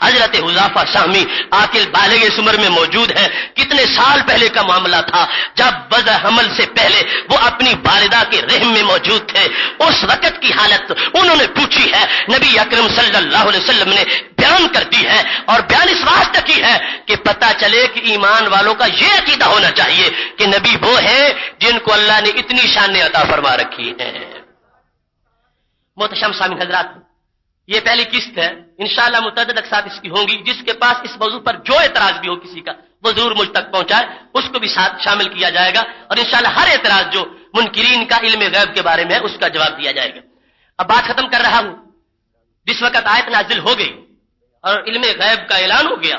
حضرت حذیفہ سہمی عاقل بالغ اس عمر میں موجود ہیں. کتنے سال پہلے کا معاملہ تھا جب وضع حمل سے پہلے وہ اپنی والدہ کے رحم میں موجود تھے. اس وقت کی حالت انہوں نے پوچھی ہے، نبی اکرم صلی اللہ علیہ وسلم نے بیان کر دی ہے اور بیان اس واسطے کی ہے کہ پتہ چلے کہ ایمان والوں کا یہ عقیدہ ہونا چاہیے کہ نبی وہ ہیں جن کو اللہ نے اتنی شانیں عطا فرما رکھی ہیں. محتشم سامعین حضرات، یہ پہلی قسط ہے، انشاءاللہ متعدد اقساط اس کی ہوں گی. جس کے پاس اس موضوع پر جو اعتراض بھی ہو کسی کا وہ ضرور مجھ تک پہنچائے، اس کو بھی ساتھ شامل کیا جائے گا اور انشاءاللہ ہر اعتراض جو منکرین کا علم غیب کے بارے میں ہے اس کا جواب دیا جائے گا. اب بات ختم کر رہا ہوں. جس وقت آیت نازل ہو گئی اور علم غیب کا اعلان ہو گیا،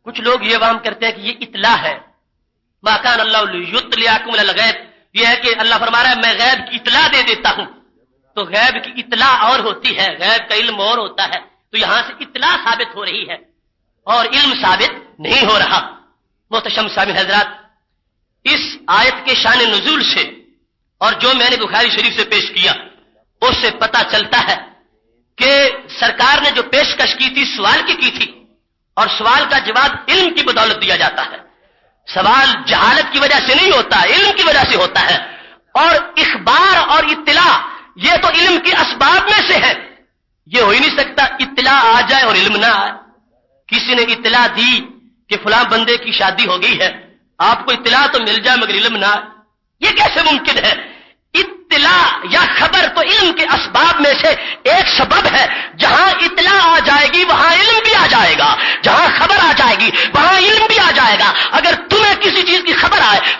کچھ لوگ یہ وہم کرتے ہیں کہ یہ اطلاع ہے. ما کان اللہ لیطلعکم علی الغیب، یہ ہے کہ اللہ فرما رہا ہے میں غیب کی اطلاع دے دیتا ہوں. تو غیب کی اطلاع اور ہوتی ہے، غیب کا علم اور ہوتا ہے. تو یہاں سے اطلاع ثابت ہو رہی ہے اور علم ثابت نہیں ہو رہا. محتشم سامعین حضرات، اس آیت کے شان نزول سے اور جو میں نے بخاری شریف سے پیش کیا اس سے پتہ چلتا ہے کہ سرکار نے جو پیشکش کی تھی سوال کی تھی اور سوال کا جواب علم کی بدولت دیا جاتا ہے. سوال جہالت کی وجہ سے نہیں ہوتا، علم کی وجہ سے ہوتا ہے. اور اخبار اور اطلاع یہ تو علم کے اسباب میں سے ہے. یہ ہو ہی نہیں سکتا اطلاع آ جائے اور علم نہ آئے. کسی نے اطلاع دی کہ فلاں بندے کی شادی ہو گئی ہے، آپ کو اطلاع تو مل جائے مگر علم نہ آئے، یہ کیسے ممکن ہے؟ اطلاع یا خبر تو علم کے اسباب میں سے ایک سبب ہے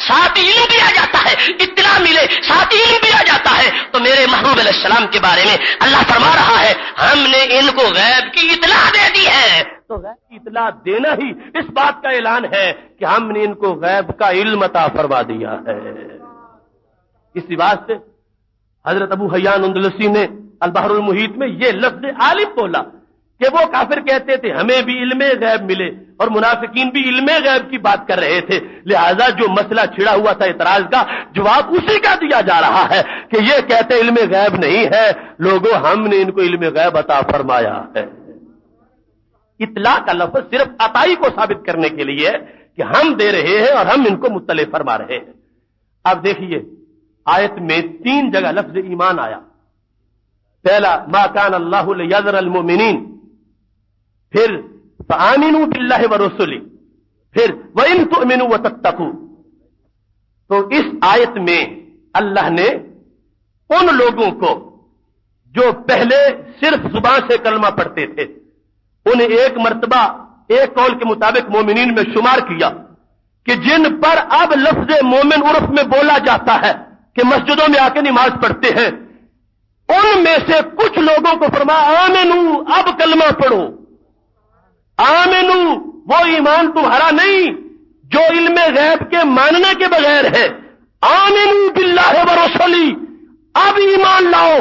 ساتھ علم بھی آ جاتا ہے، اطلاع ملے ساتھ علم بھی آ جاتا ہے، تو میرے محبوب علیہ السلام کے بارے میں اللہ فرما رہا ہے ہم نے ان کو غیب کی اطلاع دے دی ہے۔ تو غیب کی اطلاع دینا ہی اس بات کا اعلان ہے کہ ہم نے ان کو غیب کا علم عطا فرما دیا ہے۔ اسی واسطے حضرت ابو حیان اندلسی نے البحر المحیط میں یہ لفظ عالم بولا کہ وہ کافر کہتے تھے ہمیں بھی علم غیب ملے، اور منافقین بھی علم غیب کی بات کر رہے تھے، لہذا جو مسئلہ چھڑا ہوا تھا اعتراض کا جواب اسی کا دیا جا رہا ہے کہ یہ کہتے علم غیب نہیں ہے، لوگوں ہم نے ان کو علم غیب عطا فرمایا ہے۔ اطلاع کا لفظ صرف عطائی کو ثابت کرنے کے لیے کہ ہم دے رہے ہیں اور ہم ان کو مطلع فرما رہے ہیں۔ اب دیکھیے آیت میں 3 جگہ لفظ ایمان آیا۔ پہلا ما کان اللہ لیذر المؤمنین، پھر فآمنوا باللہ ورسلہ، پھر وَإِن تُؤْمِنُوا وَتَتَّقُوا۔ تو اس آیت میں اللہ نے ان لوگوں کو جو پہلے صرف زبان سے کلمہ پڑھتے تھے انہیں ایک مرتبہ ایک قول کے مطابق مومنین میں شمار کیا کہ جن پر اب لفظ مومن عرف میں بولا جاتا ہے کہ مسجدوں میں آ کے نماز پڑھتے ہیں، ان میں سے کچھ لوگوں کو فرمایا آمنو، اب کلمہ پڑھو۔ آمنو وہ ایمان تمہارا نہیں جو علم غیب کے ماننے کے بغیر ہے، آمنو باللہ ورسلہ، اب ایمان لاؤ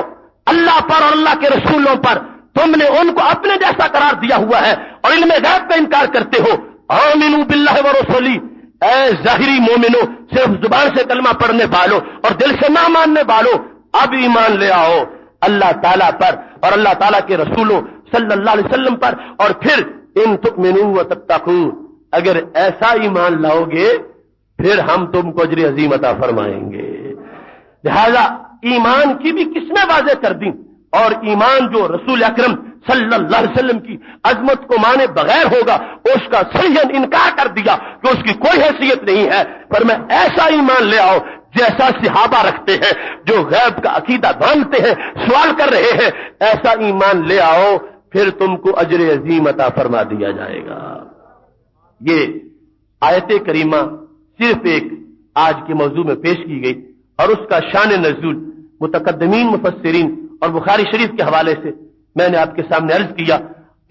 اللہ پر اور اللہ کے رسولوں پر، تم نے ان کو اپنے جیسا قرار دیا ہوا ہے اور علم غیب کا انکار کرتے ہو۔ آمنو باللہ ورسلہ، اے ظاہری مومنو، صرف زبان سے کلمہ پڑھنے والوں اور دل سے نہ ماننے والوں، اب ایمان لے آؤ اللہ تعالیٰ پر اور اللہ تعالیٰ کے رسولوں صلی اللہ علیہ وسلم پر، اور پھر ان تؤمنوا وتتقوا، اگر ایسا ایمان لاؤ گے پھر ہم تم کو اجر عظیم عطا فرمائیں گے۔ لہذا ایمان کی بھی کس نے واضح کر دی، اور ایمان جو رسول اکرم صلی اللہ علیہ وسلم کی عظمت کو مانے بغیر ہوگا اس کا صحیح انکار کر دیا کہ اس کی کوئی حیثیت نہیں ہے، پر میں ایسا ایمان لے آؤ جیسا صحابہ رکھتے ہیں جو غیب کا عقیدہ مانتے ہیں، سوال کر رہے ہیں، ایسا ایمان لے آؤ پھر تم کو اجر عظیم عطا فرما دیا جائے گا۔ یہ آیت کریمہ صرف ایک آج کے موضوع میں پیش کی گئی، اور اس کا شان نزول متقدمین مفسرین اور بخاری شریف کے حوالے سے میں نے آپ کے سامنے عرض کیا،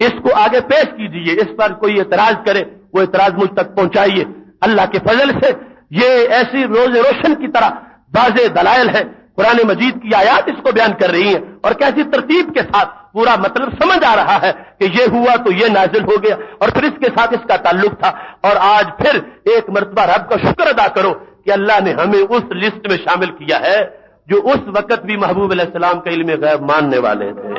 اس کو آگے پیش کیجئے، اس پر کوئی اعتراض کرے وہ اعتراض مجھ تک پہنچائیے۔ اللہ کے فضل سے یہ ایسی روز روشن کی طرح واضح دلائل ہے، قرآن مجید کی آیات اس کو بیان کر رہی ہیں، اور کیسی ترتیب کے ساتھ پورا مطلب سمجھ آ رہا ہے کہ یہ ہوا تو یہ نازل ہو گیا اور پھر اس کے ساتھ اس کا تعلق تھا، اور آج پھر ایک مرتبہ رب کا شکر ادا کرو کہ اللہ نے ہمیں اس لسٹ میں شامل کیا ہے جو اس وقت بھی محبوب علیہ السلام کا علم غیب ماننے والے تھے۔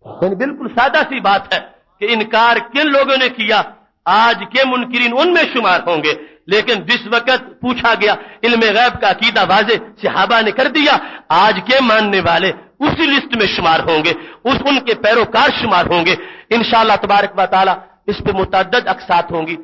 یعنی بالکل سادہ سی بات ہے کہ انکار کن لوگوں نے کیا، آج کے منکرین ان میں شمار ہوں گے، لیکن جس وقت پوچھا گیا علم غیب کا عقیدہ واضح صحابہ نے کر دیا، آج کے ماننے والے اسی لسٹ میں شمار ہوں گے، ان کے پیروکار شمار ہوں گے انشاءاللہ تبارک و تعالی۔ اس پہ متعدد اقساط ہوں گی۔